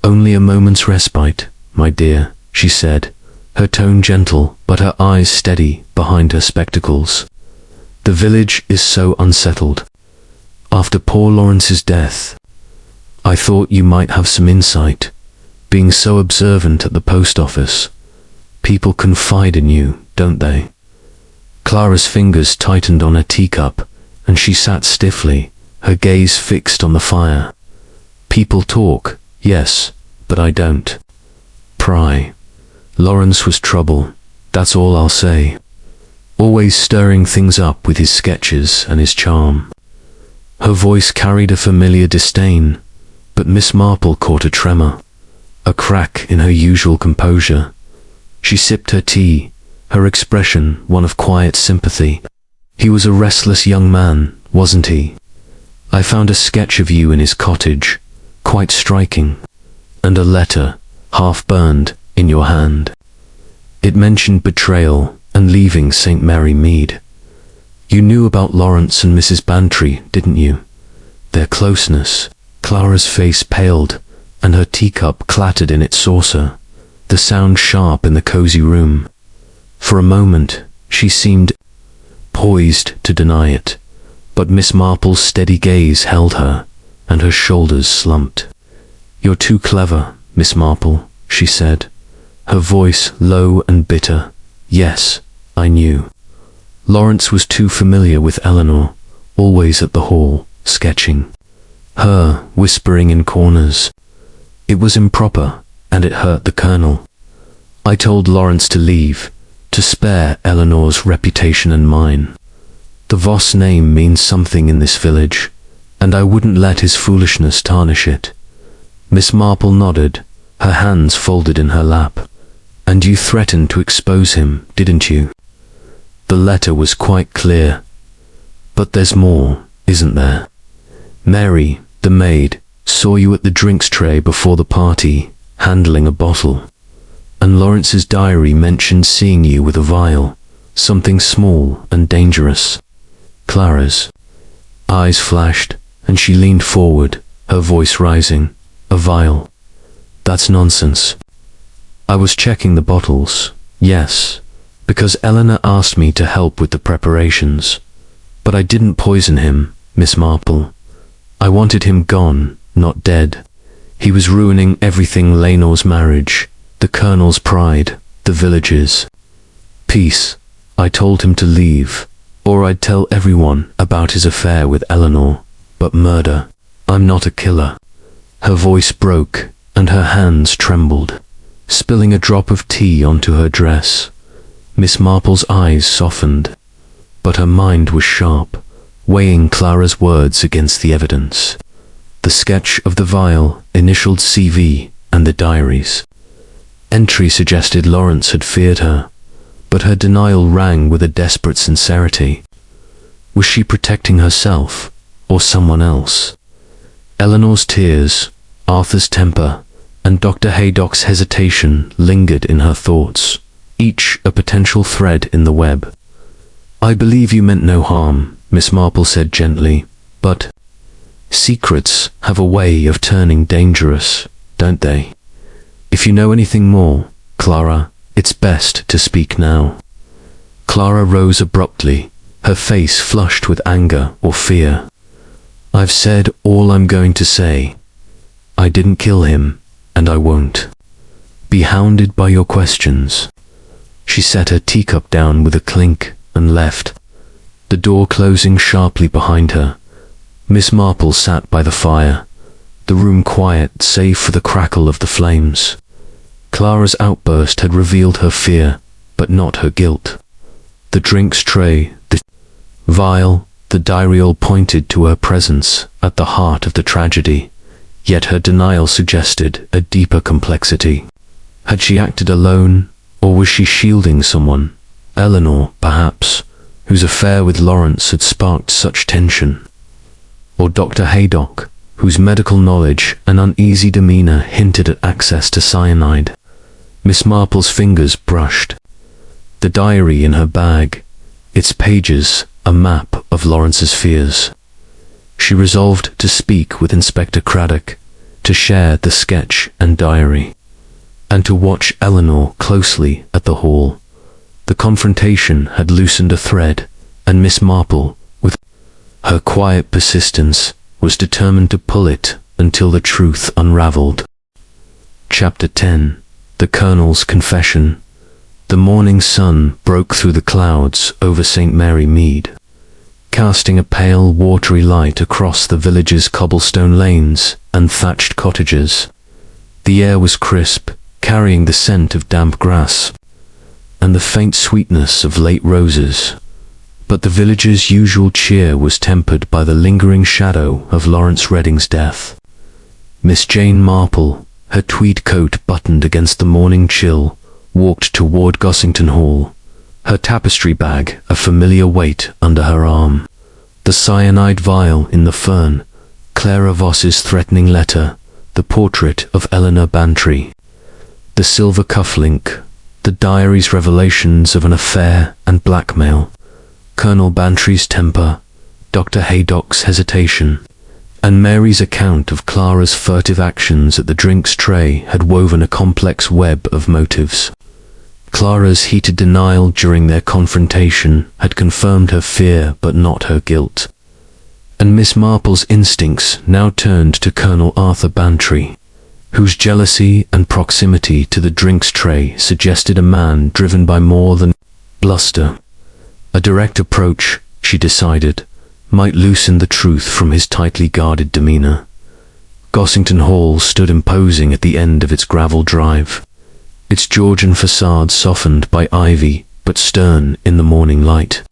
Speaker 1: "Only a moment's respite, my dear," she said, her tone gentle but her eyes steady behind her spectacles. "The village is so unsettled. After poor Lawrence's death, I thought you might have some insight, being so observant at the post office. People confide in you, don't they?" Clara's fingers tightened on her teacup, and she sat stiffly, her gaze fixed on the fire. "People talk, yes, but I don't pry. Lawrence was trouble, that's all I'll say. Always stirring things up with his sketches and his charm." Her voice carried a familiar disdain, but Miss Marple caught a tremor, a crack in her usual composure. She sipped her tea, her expression one of quiet sympathy. "He was a restless young man, wasn't he? I found a sketch of you in his cottage, quite striking, and a letter, half-burned, in your hand. It mentioned betrayal and leaving St. Mary Mead. You knew about Lawrence and Mrs. Bantry, didn't you? Their closeness." Clara's face paled, and her teacup clattered in its saucer, the sound sharp in the cozy room. For a moment, she seemed poised to deny it, but Miss Marple's steady gaze held her, and her shoulders slumped. "You're too clever, Miss Marple," she said, her voice low and bitter. "Yes, I knew. Lawrence was too familiar with Eleanor, always at the hall, sketching. Her, whispering in corners. It was improper, and it hurt the Colonel. I told Lawrence to leave, to spare Eleanor's reputation and mine. The Voss name means something in this village, and I wouldn't let his foolishness tarnish it." Miss Marple nodded, her hands folded in her lap. "And you threatened to expose him, didn't you? The letter was quite clear. But there's more, isn't there? Mary, the maid, saw you at the drinks tray before the party, handling a bottle. And Lawrence's diary mentioned seeing you with a vial, something small and dangerous." Clara's eyes flashed, and she leaned forward, her voice rising. "A vial? That's nonsense. I was checking the bottles, yes, because Eleanor asked me to help with the preparations. But I didn't poison him, Miss Marple. I wanted him gone, not dead. He was ruining everything: Lenor's marriage, the Colonel's pride, the village's peace. I told him to leave, or I'd tell everyone about his affair with Eleanor. But murder, I'm not a killer." Her voice broke, and her hands trembled, spilling a drop of tea onto her dress. Miss Marple's eyes softened, but her mind was sharp, weighing Clara's words against the evidence. The sketch of the vial, initialed CV, and the diaries. Entry suggested Lawrence had feared her, but her denial rang with a desperate sincerity. Was she protecting herself, or someone else? Eleanor's tears, Arthur's temper, and Dr. Haydock's hesitation lingered in her thoughts, each a potential thread in the web. "I believe you meant no harm," Miss Marple said gently, "but secrets have a way of turning dangerous, don't they? If you know anything more, Clara, it's best to speak now." Clara rose abruptly, her face flushed with anger or fear. I've said all I'm going to say. I didn't kill him, and I won't be hounded by your questions." She set her teacup down with a clink and left, the door closing sharply behind her. Miss Marple sat by the fire, the room quiet save for the crackle of the flames. Clara's outburst had revealed her fear, but not her guilt. The drinks tray, the vial, the diary all pointed to her presence at the heart of the tragedy, yet her denial suggested a deeper complexity. Had she acted alone, or was she shielding someone? Eleanor, perhaps, whose affair with Lawrence had sparked such tension. Or Dr. Haydock, whose medical knowledge and uneasy demeanor hinted at access to cyanide. Miss Marple's fingers brushed the diary in her bag, its pages a map of Lawrence's fears. She resolved to speak with Inspector Craddock, to share the sketch and diary, and to watch Eleanor closely at the hall. The confrontation had loosened a thread, and Miss Marple, with her quiet persistence, was determined to pull it until the truth unraveled. Chapter 10. The Colonel's Confession. The morning sun broke through the clouds over St. Mary Mead, casting a pale, watery light across the village's cobblestone lanes and thatched cottages. The air was crisp, carrying the scent of damp grass and the faint sweetness of late roses. But the village's usual cheer was tempered by the lingering shadow of Lawrence Redding's death. Miss Jane Marple, her tweed coat buttoned against the morning chill, walked toward Gossington Hall, her tapestry bag a familiar weight under her arm. The cyanide vial in the fern, Clara Voss's threatening letter, the portrait of Eleanor Bantry, the silver cufflink, the diary's revelations of an affair and blackmail, Colonel Bantry's temper, Dr. Haydock's hesitation, and Mary's account of Clara's furtive actions at the drinks tray had woven a complex web of motives. Clara's heated denial during their confrontation had confirmed her fear but not her guilt, and Miss Marple's instincts now turned to Colonel Arthur Bantry, whose jealousy and proximity to the drinks tray suggested a man driven by more than bluster. A direct approach, she decided, might loosen the truth from his tightly guarded demeanor. Gossington Hall stood imposing at the end of its gravel drive, its Georgian facade softened by ivy but stern in the morning light.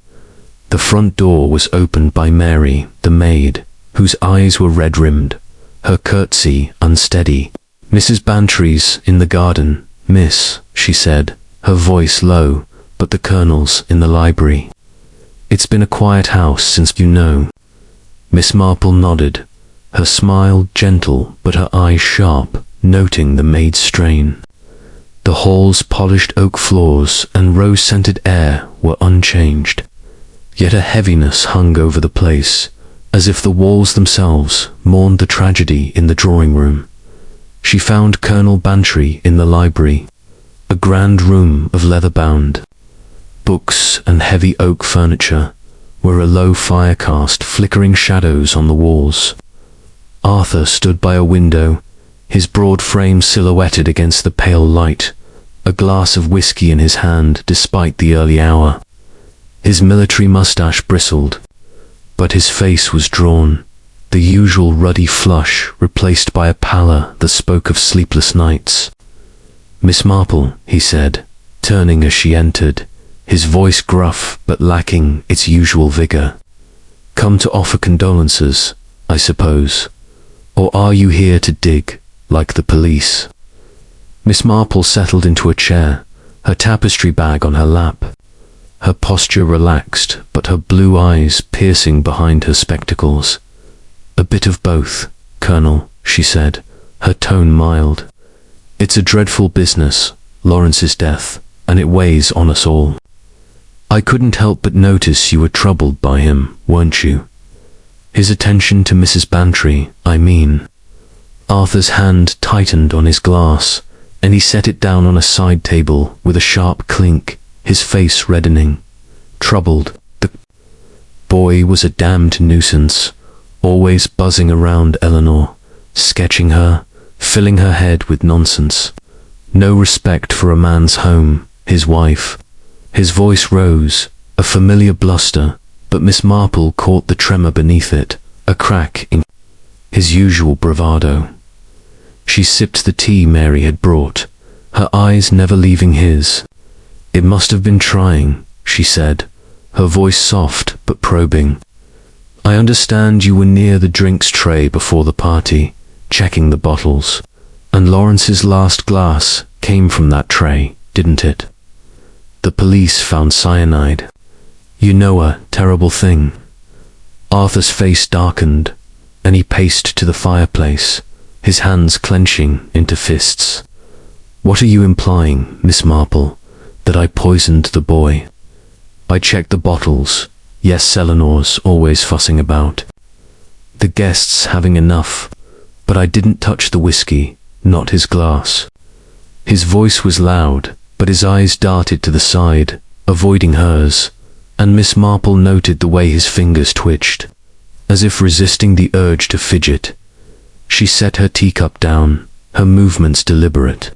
Speaker 1: The front door was opened by Mary, the maid, whose eyes were red-rimmed, her curtsy unsteady. "Mrs. Bantry's in the garden, miss," she said, her voice low, "but the Colonel's in the library. It's been a quiet house since you know." Miss Marple nodded, her smile gentle but her eyes sharp, noting the maid's strain. The hall's polished oak floors and rose-scented air were unchanged, yet a heaviness hung over the place, as if the walls themselves mourned the tragedy in the drawing room. She found Colonel Bantry in the library, a grand room of leather-bound books and heavy oak furniture, where a low fire cast flickering shadows on the walls. Arthur stood by a window, his broad frame silhouetted against the pale light, a glass of whiskey in his hand despite the early hour. His military mustache bristled, but his face was drawn, the usual ruddy flush replaced by a pallor that spoke of sleepless nights. "Miss Marple," he said, turning as she entered, his voice gruff but lacking its usual vigor. "Come to offer condolences, I suppose, or are you here to dig, like the police?" Miss Marple settled into a chair, her tapestry bag on her lap, her posture relaxed but her blue eyes piercing behind her spectacles. "A bit of both, Colonel," she said, her tone mild. "It's a dreadful business, Lawrence's death, and it weighs on us all. I couldn't help but notice you were troubled by him, weren't you? His attention to Mrs. Bantry, I mean." Arthur's hand tightened on his glass, and he set it down on a side table with a sharp clink, his face reddening. "Troubled. The boy was a damned nuisance, always buzzing around Eleanor, sketching her, filling her head with nonsense. No respect for a man's home, his wife. His voice rose, a familiar bluster, but Miss Marple caught the tremor beneath it, a crack in his usual bravado. She sipped the tea Mary had brought, her eyes never leaving his. "It must have been trying," she said, her voice soft but probing. "I understand you were near the drinks tray before the party, checking the bottles. And Lawrence's last glass came from that tray, didn't it? The police found cyanide. You know a terrible thing." Arthur's face darkened, and he paced to the fireplace, his hands clenching into fists. "What are you implying, Miss Marple? That I poisoned the boy?" "I checked the bottles. Yes, Eleanor's always fussing about. The guests having enough, but I didn't touch the whiskey, not his glass." His voice was loud, but his eyes darted to the side, avoiding hers, and Miss Marple noted the way his fingers twitched, as if resisting the urge to fidget. She set her teacup down, her movements deliberate.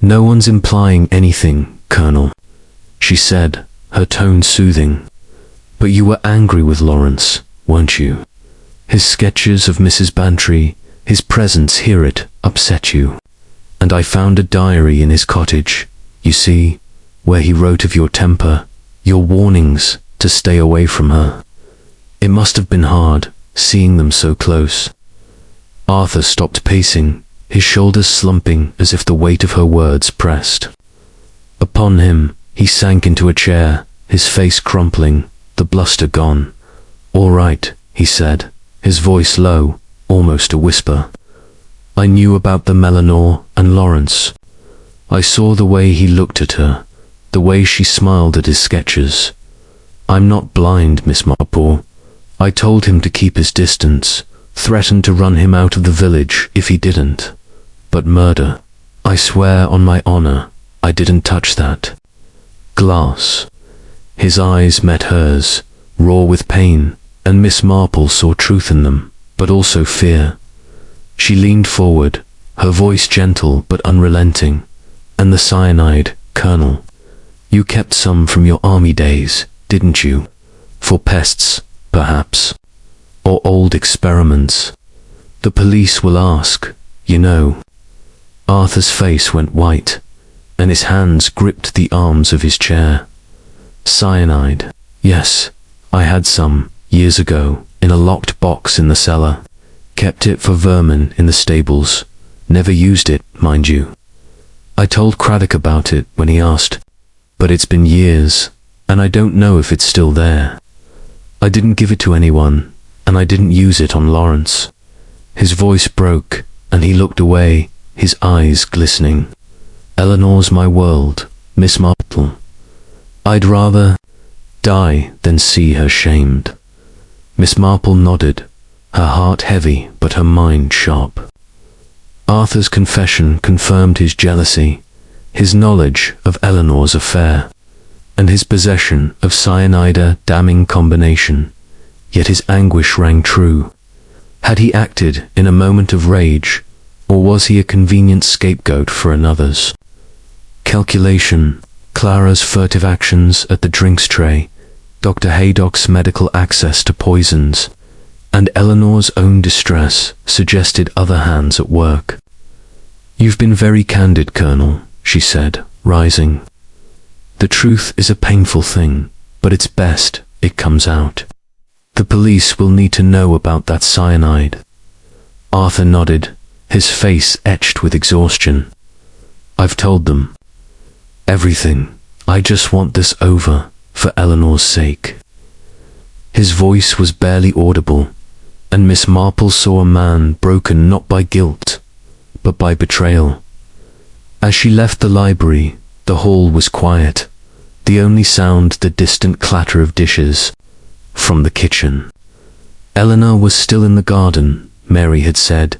Speaker 1: "No one's implying anything, Colonel," she said, her tone soothing. "But you were angry with Lawrence, weren't you? His sketches of Mrs. Bantry, his presence here, it upset you. And I found a diary in his cottage, you see, where he wrote of your temper, your warnings to stay away from her. It must have been hard, seeing them so close." Arthur stopped pacing, his shoulders slumping as if the weight of her words pressed upon him. He sank into a chair, his face crumpling, the bluster gone. "All right," he said, his voice low, almost a whisper. "I knew about the Eleanor and Lawrence. I saw the way he looked at her, the way she smiled at his sketches. I'm not blind, Miss Marple. I told him to keep his distance, threatened to run him out of the village if he didn't. But murder, I swear on my honor, I didn't touch that glass." His eyes met hers, raw with pain, and Miss Marple saw truth in them, but also fear. She leaned forward, her voice gentle but unrelenting. "And the cyanide, Colonel. You kept some from your army days, didn't you? For pests, perhaps? Or old experiments? The police will ask, you know." Arthur's face went white, and his hands gripped the arms of his chair. "Cyanide. Yes, I had some, years ago, in a locked box in the cellar. Kept it for vermin in the stables. Never used it, mind you. I told Craddock about it when he asked, but it's been years, and I don't know if it's still there. I didn't give it to anyone, and I didn't use it on Lawrence." His voice broke, and he looked away, his eyes glistening. "Eleanor's my world, Miss Marple. I'd rather die than see her shamed." Miss Marple nodded, her heart heavy but her mind sharp. Arthur's confession confirmed his jealousy, his knowledge of Eleanor's affair, and his possession of cyanide, a damning combination. Yet his anguish rang true. Had he acted in a moment of rage, or was he a convenient scapegoat for another's? Calculation, Clara's furtive actions at the drinks tray, Dr. Haydock's medical access to poisons, and Eleanor's own distress suggested other hands at work. "You've been very candid, Colonel," she said, rising. "The truth is a painful thing, but it's best it comes out. The police will need to know about that cyanide." Arthur nodded, his face etched with exhaustion. "I've told them. Everything. I just want this over, for Eleanor's sake." His voice was barely audible, and Miss Marple saw a man broken not by guilt, but by betrayal. As she left the library, the hall was quiet, the only sound the distant clatter of dishes from the kitchen. Eleanor was still in the garden, Mary had said,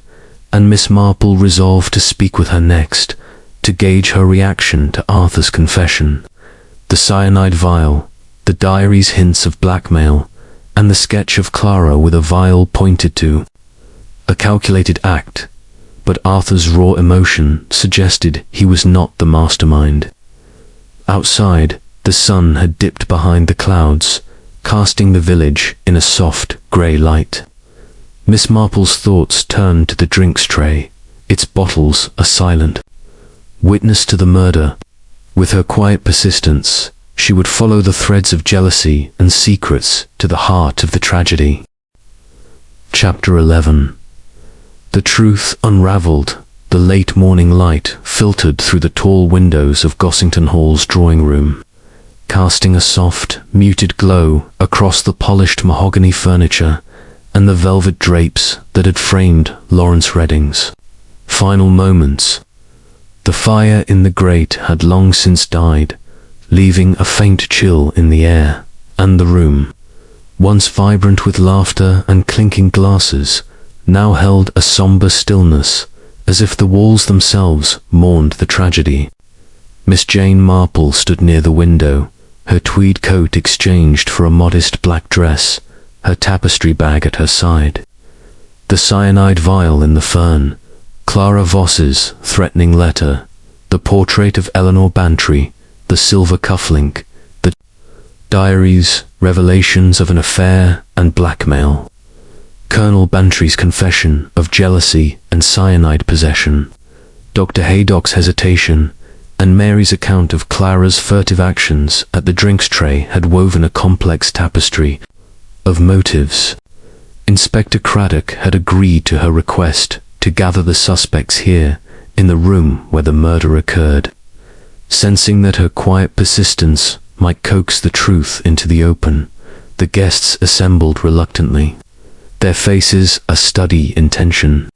Speaker 1: and Miss Marple resolved to speak with her next, to gauge her reaction to Arthur's confession. The cyanide vial, the diary's hints of blackmail, and the sketch of Clara with a vial pointed to. A calculated act, but Arthur's raw emotion suggested he was not the mastermind. Outside, the sun had dipped behind the clouds, casting the village in a soft, grey light. Miss Marple's thoughts turned to the drinks tray. Its bottles are silent. Witness to the murder. With her quiet persistence, she would follow the threads of jealousy and secrets to the heart of the tragedy. Chapter 11. The truth unravelled. The late morning light filtered through the tall windows of Gossington Hall's drawing room, casting a soft, muted glow across the polished mahogany furniture and the velvet drapes that had framed Lawrence Redding's final moments. The fire in the grate had long since died, leaving a faint chill in the air, and the room, once vibrant with laughter and clinking glasses, now held a sombre stillness, as if the walls themselves mourned the tragedy. Miss Jane Marple stood near the window, her tweed coat exchanged for a modest black dress, her tapestry bag at her side. The cyanide vial in the fern, Clara Voss's threatening letter, the portrait of Eleanor Bantry, the silver cufflink, the diaries, revelations of an affair and blackmail. Colonel Bantry's confession of jealousy and cyanide possession, Dr. Haydock's hesitation, and Mary's account of Clara's furtive actions at the drinks tray had woven a complex tapestry of motives. Inspector Craddock had agreed to her request to gather the suspects here, in the room where the murder occurred. Sensing that her quiet persistence might coax the truth into the open, the guests assembled reluctantly, their faces a study in tension.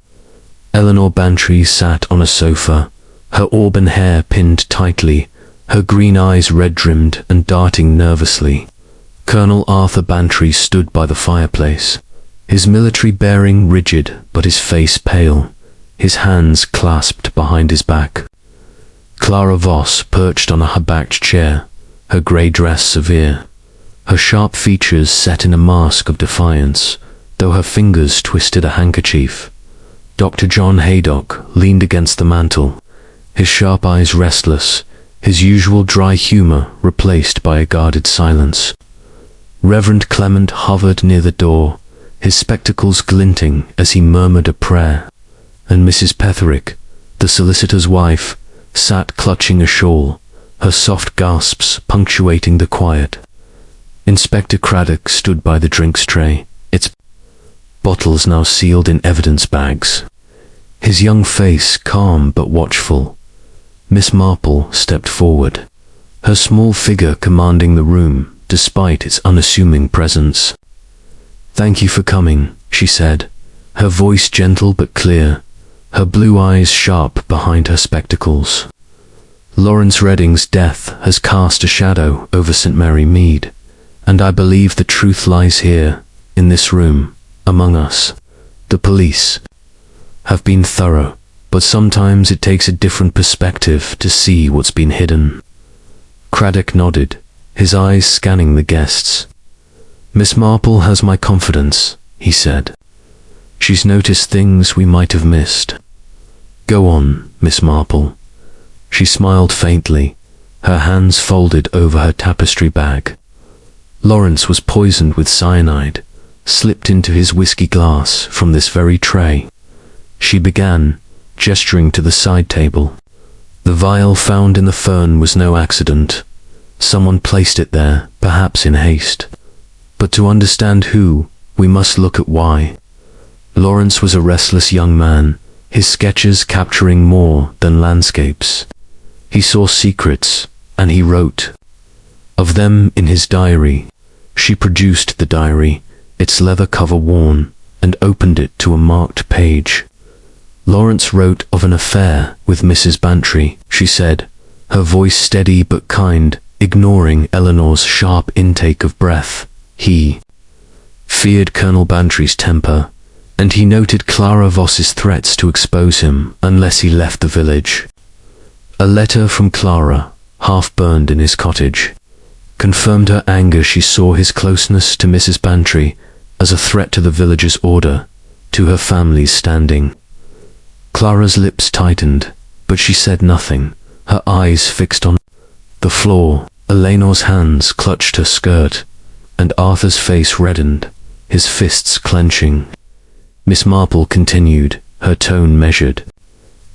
Speaker 1: Eleanor Bantry sat on a sofa, her auburn hair pinned tightly, her green eyes red-rimmed and darting nervously. Colonel Arthur Bantry stood by the fireplace, his military bearing rigid but his face pale, his hands clasped behind his back. Clara Voss perched on a high-backed chair, her grey dress severe, her sharp features set in a mask of defiance, though her fingers twisted a handkerchief. Dr. John Haydock leaned against the mantel, his sharp eyes restless, his usual dry humour replaced by a guarded silence. Reverend Clement hovered near the door, his spectacles glinting as he murmured a prayer, and Mrs. Petherick, the solicitor's wife, sat clutching a shawl, her soft gasps punctuating the quiet. Inspector Craddock stood by the drinks tray, its bottles now sealed in evidence bags, his young face calm but watchful. Miss Marple stepped forward, her small figure commanding the room despite its unassuming presence. "Thank you for coming," she said, her voice gentle but clear, her blue eyes sharp behind her spectacles. "Lawrence Redding's death has cast a shadow over St. Mary Mead, and I believe the truth lies here, in this room, among us. The police have been thorough, but sometimes it takes a different perspective to see what's been hidden." Craddock nodded, his eyes scanning the guests. "Miss Marple has my confidence," he said. "She's noticed things we might have missed." "Go on, Miss Marple." She smiled faintly, her hands folded over her tapestry bag. "Lawrence was poisoned with cyanide, slipped into his whiskey glass from this very tray," she began, gesturing to the side table. "The vial found in the fern was no accident. Someone placed it there, perhaps in haste. But to understand who, we must look at why. Lawrence was a restless young man, his sketches capturing more than landscapes. He saw secrets, and he wrote of them in his diary." She produced the diary, its leather cover worn, and opened it to a marked page. "Lawrence wrote of an affair with Mrs. Bantry," she said, her voice steady but kind, ignoring Eleanor's sharp intake of breath. "He feared Colonel Bantry's temper, and he noted Clara Voss's threats to expose him unless he left the village. A letter from Clara, half burned in his cottage, confirmed her anger. She saw his closeness to Mrs. Bantry as a threat to the villagers' order, to her family's standing. Clara's lips tightened, but she said nothing, her eyes fixed on the floor. Eleanor's hands clutched her skirt, and Arthur's face reddened, his fists clenching. Miss Marple continued, her tone measured.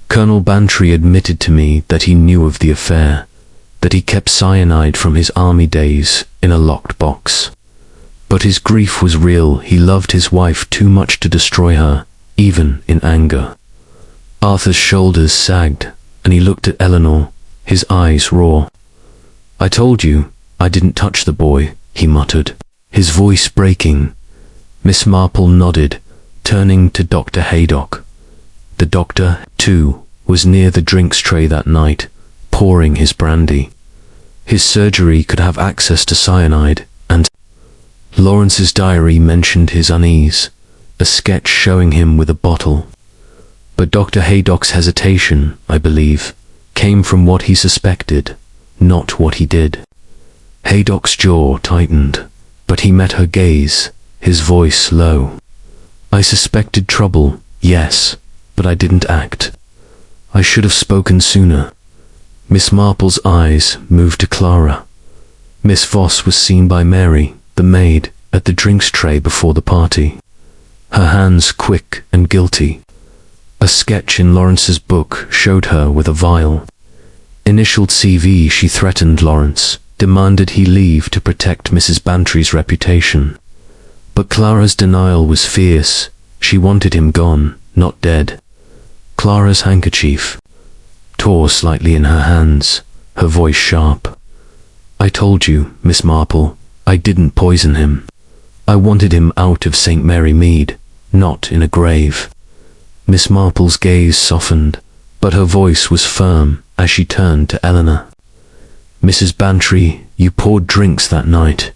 Speaker 1: Colonel Bantry admitted to me that he knew of the affair, that he kept cyanide from his army days in a locked box. But his grief was real. He loved his wife too much to destroy her, even in anger. Arthur's shoulders sagged, and he looked at Eleanor, his eyes raw. "I told you I didn't touch the boy," he muttered, his voice breaking. Miss Marple nodded, turning to Dr. Haydock. The doctor, too, was near the drinks tray that night, pouring his brandy. His surgery could have access to cyanide, and Lawrence's diary mentioned his unease, a sketch showing him with a bottle. But Dr. Haydock's hesitation, I believe, came from what he suspected, not what he did. Haydock's jaw tightened, but he met her gaze, his voice low. "I suspected trouble, yes, but I didn't act. I should have spoken sooner." Miss Marple's eyes moved to Clara. Miss Voss was seen by Mary, the maid, at the drinks tray before the party, her hands quick and guilty. A sketch in Lawrence's book showed her with a vial. Initialed CV. She threatened Lawrence, demanded he leave to protect Mrs. Bantry's reputation. But Clara's denial was fierce. She wanted him gone, not dead. Clara's handkerchief tore slightly in her hands, her voice sharp. "I told you, Miss Marple, I didn't poison him. I wanted him out of St. Mary Mead, not in a grave." Miss Marple's gaze softened, but her voice was firm as she turned to Eleanor. "Mrs. Bantry, you poured drinks that night,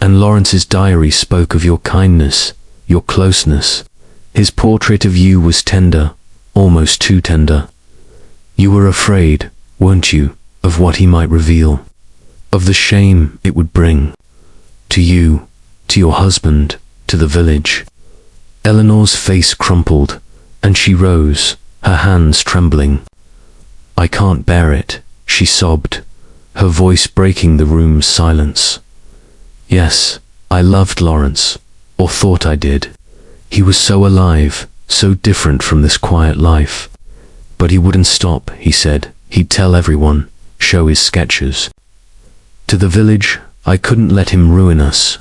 Speaker 1: and Lawrence's diary spoke of your kindness, your closeness. His portrait of you was tender, almost too tender. You were afraid, weren't you, of what he might reveal, of the shame it would bring to you, to your husband, to the village." Eleanor's face crumpled, and she rose, her hands trembling. "I can't bear it," she sobbed, her voice breaking the room's silence. "Yes, I loved Lawrence, or thought I did. He was so alive, so different from this quiet life. But he wouldn't stop," he said. "He'd tell everyone, show his sketches to the village. I couldn't let him ruin us.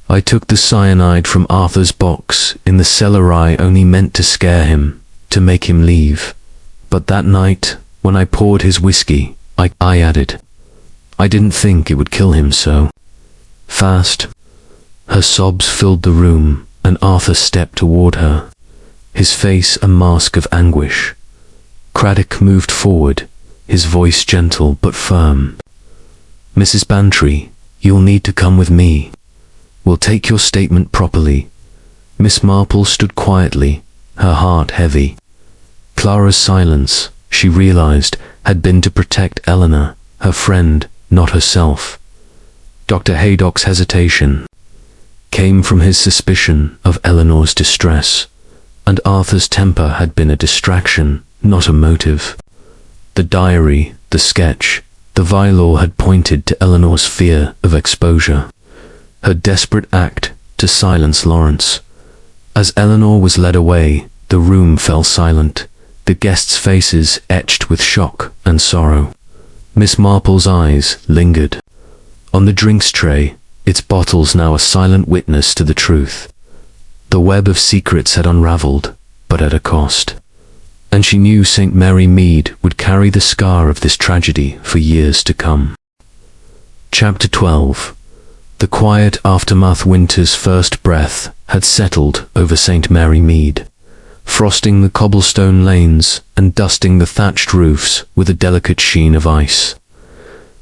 Speaker 1: I took the cyanide from Arthur's box in the cellar. I only meant to scare him, to make him leave. But that night, when I poured his whiskey, I added. I didn't think it would kill him so fast." Her sobs filled the room, and Arthur stepped toward her, his face a mask of anguish. Craddock moved forward, his voice gentle but firm. "Mrs. Bantry, you'll need to come with me. We'll take your statement properly." Miss Marple stood quietly, her heart heavy. Clara's silence, she realized, had been to protect Eleanor, her friend, not herself. Dr. Haydock's hesitation came from his suspicion of Eleanor's distress, and Arthur's temper had been a distraction, not a motive. The diary, the sketch, the vial had pointed to Eleanor's fear of exposure, her desperate act to silence Lawrence. As Eleanor was led away, the room fell silent, the guests' faces etched with shock and sorrow. Miss Marple's eyes lingered on the drinks tray, its bottles now a silent witness to the truth. The web of secrets had unraveled, but at a cost. And she knew St. Mary Mead would carry the scar of this tragedy for years to come. Chapter 12. The quiet aftermath. Winter's first breath had settled over St. Mary Mead, frosting the cobblestone lanes and dusting the thatched roofs with a delicate sheen of ice.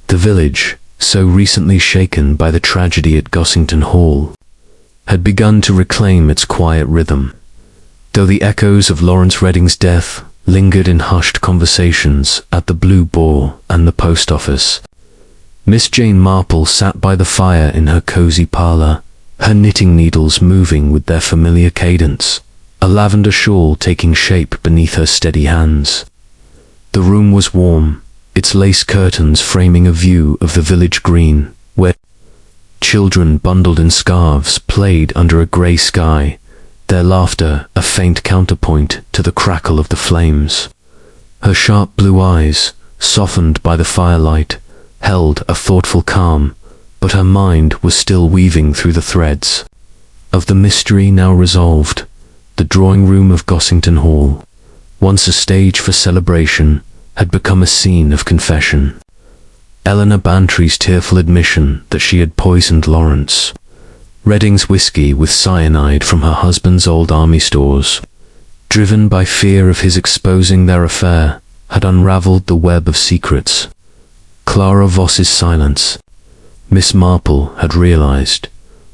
Speaker 1: The village, so recently shaken by the tragedy at Gossington Hall, had begun to reclaim its quiet rhythm. Though the echoes of Lawrence Redding's death lingered in hushed conversations at the Blue Boar and the post office, Miss Jane Marple sat by the fire in her cozy parlour, her knitting needles moving with their familiar cadence, a lavender shawl taking shape beneath her steady hands. The room was warm, its lace curtains framing a view of the village green, where children bundled in scarves played under a grey sky, their laughter a faint counterpoint to the crackle of the flames. Her sharp blue eyes, softened by the firelight, held a thoughtful calm, but her mind was still weaving through the threads of the mystery now resolved. The drawing room of Gossington Hall, once a stage for celebration, had become a scene of confession. Eleanor Bantry's tearful admission that she had poisoned Lawrence, Redding's whiskey with cyanide from her husband's old army stores, driven by fear of his exposing their affair, had unravelled the web of secrets. Clara Voss's silence, Miss Marple had realised,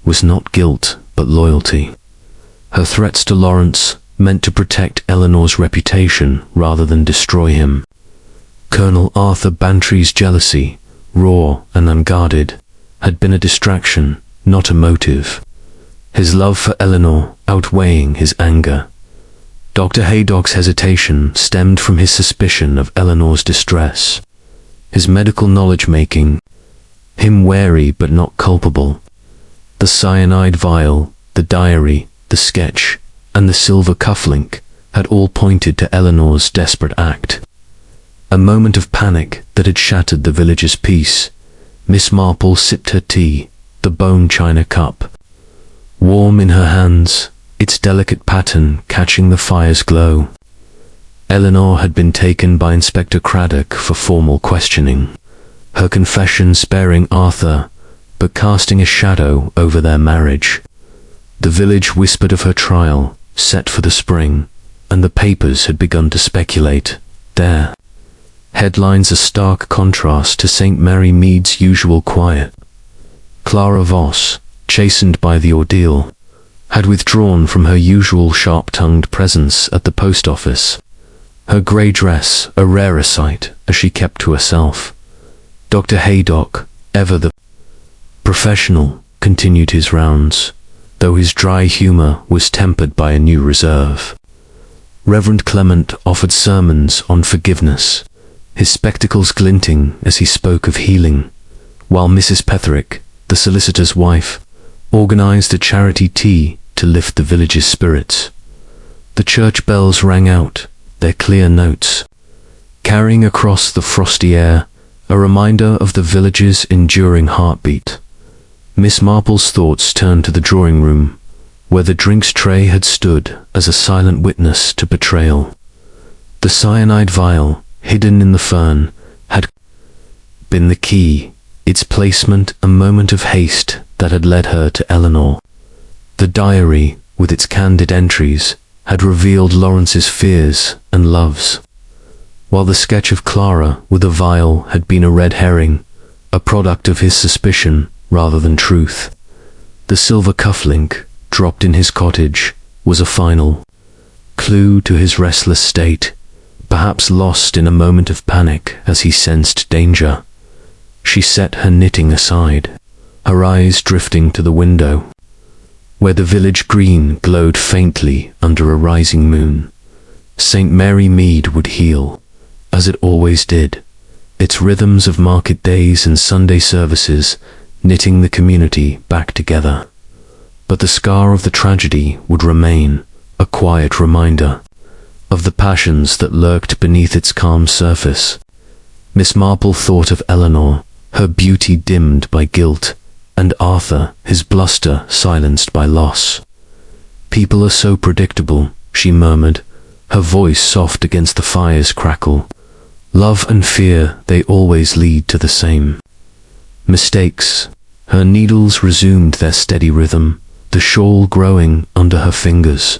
Speaker 1: was not guilt but loyalty. Her threats to Lawrence meant to protect Eleanor's reputation rather than destroy him. Colonel Arthur Bantry's jealousy, raw and unguarded, had been a distraction, not a motive, his love for Eleanor outweighing his anger. Dr. Haydock's hesitation stemmed from his suspicion of Eleanor's distress, his medical knowledge making him wary but not culpable. The cyanide vial, the diary, the sketch, and the silver cufflink had all pointed to Eleanor's desperate act. A moment of panic that had shattered the village's peace. Miss Marple sipped her tea, the bone china cup, warm in her hands, its delicate pattern catching the fire's glow. Eleanor had been taken by Inspector Craddock for formal questioning, her confession sparing Arthur, but casting a shadow over their marriage. The village whispered of her trial, set for the spring, and the papers had begun to speculate. There. Headlines a stark contrast to St. Mary Mead's usual quiet. Clara Voss, chastened by the ordeal, had withdrawn from her usual sharp-tongued presence at the post office, her grey dress a rarer sight as she kept to herself. Dr. Haydock, ever the professional, continued his rounds, though his dry humour was tempered by a new reserve. Reverend Clement offered sermons on forgiveness, his spectacles glinting as he spoke of healing, while Mrs. Petherick, the solicitor's wife, organised a charity tea to lift the village's spirits. The church bells rang out, their clear notes, carrying across the frosty air a reminder of the village's enduring heartbeat. Miss Marple's thoughts turned to the drawing room, where the drinks tray had stood as a silent witness to betrayal. The cyanide vial, hidden in the fern, had been the key, its placement a moment of haste that had led her to Eleanor. The diary, with its candid entries, had revealed Lawrence's fears and loves, while the sketch of Clara with a vial had been a red herring, a product of his suspicion rather than truth. The silver cufflink, dropped in his cottage, was a final clue to his restless state, perhaps lost in a moment of panic as he sensed danger. She set her knitting aside, her eyes drifting to the window, where the village green glowed faintly under a rising moon. St. Mary Mead would heal, as it always did, its rhythms of market days and Sunday services knitting the community back together. But the scar of the tragedy would remain, a quiet reminder of the passions that lurked beneath its calm surface. Miss Marple thought of Eleanor, her beauty dimmed by guilt, and Arthur, his bluster silenced by loss. "People are so predictable," she murmured, her voice soft against the fire's crackle. "Love and fear, they always lead to the same mistakes." Her needles resumed their steady rhythm, the shawl growing under her fingers.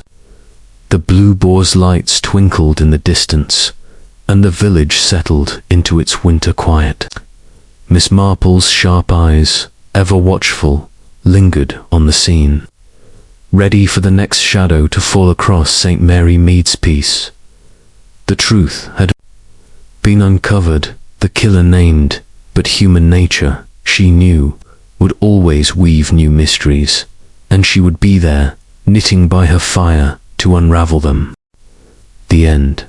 Speaker 1: The blue boar's lights twinkled in the distance, and the village settled into its winter quiet. Miss Marple's sharp eyes, ever watchful, lingered on the scene, ready for the next shadow to fall across St. Mary Mead's peace. The truth had been uncovered, the killer named, But human nature, she knew, would always weave new mysteries, and she would be there, knitting by her fire, to unravel them. The end.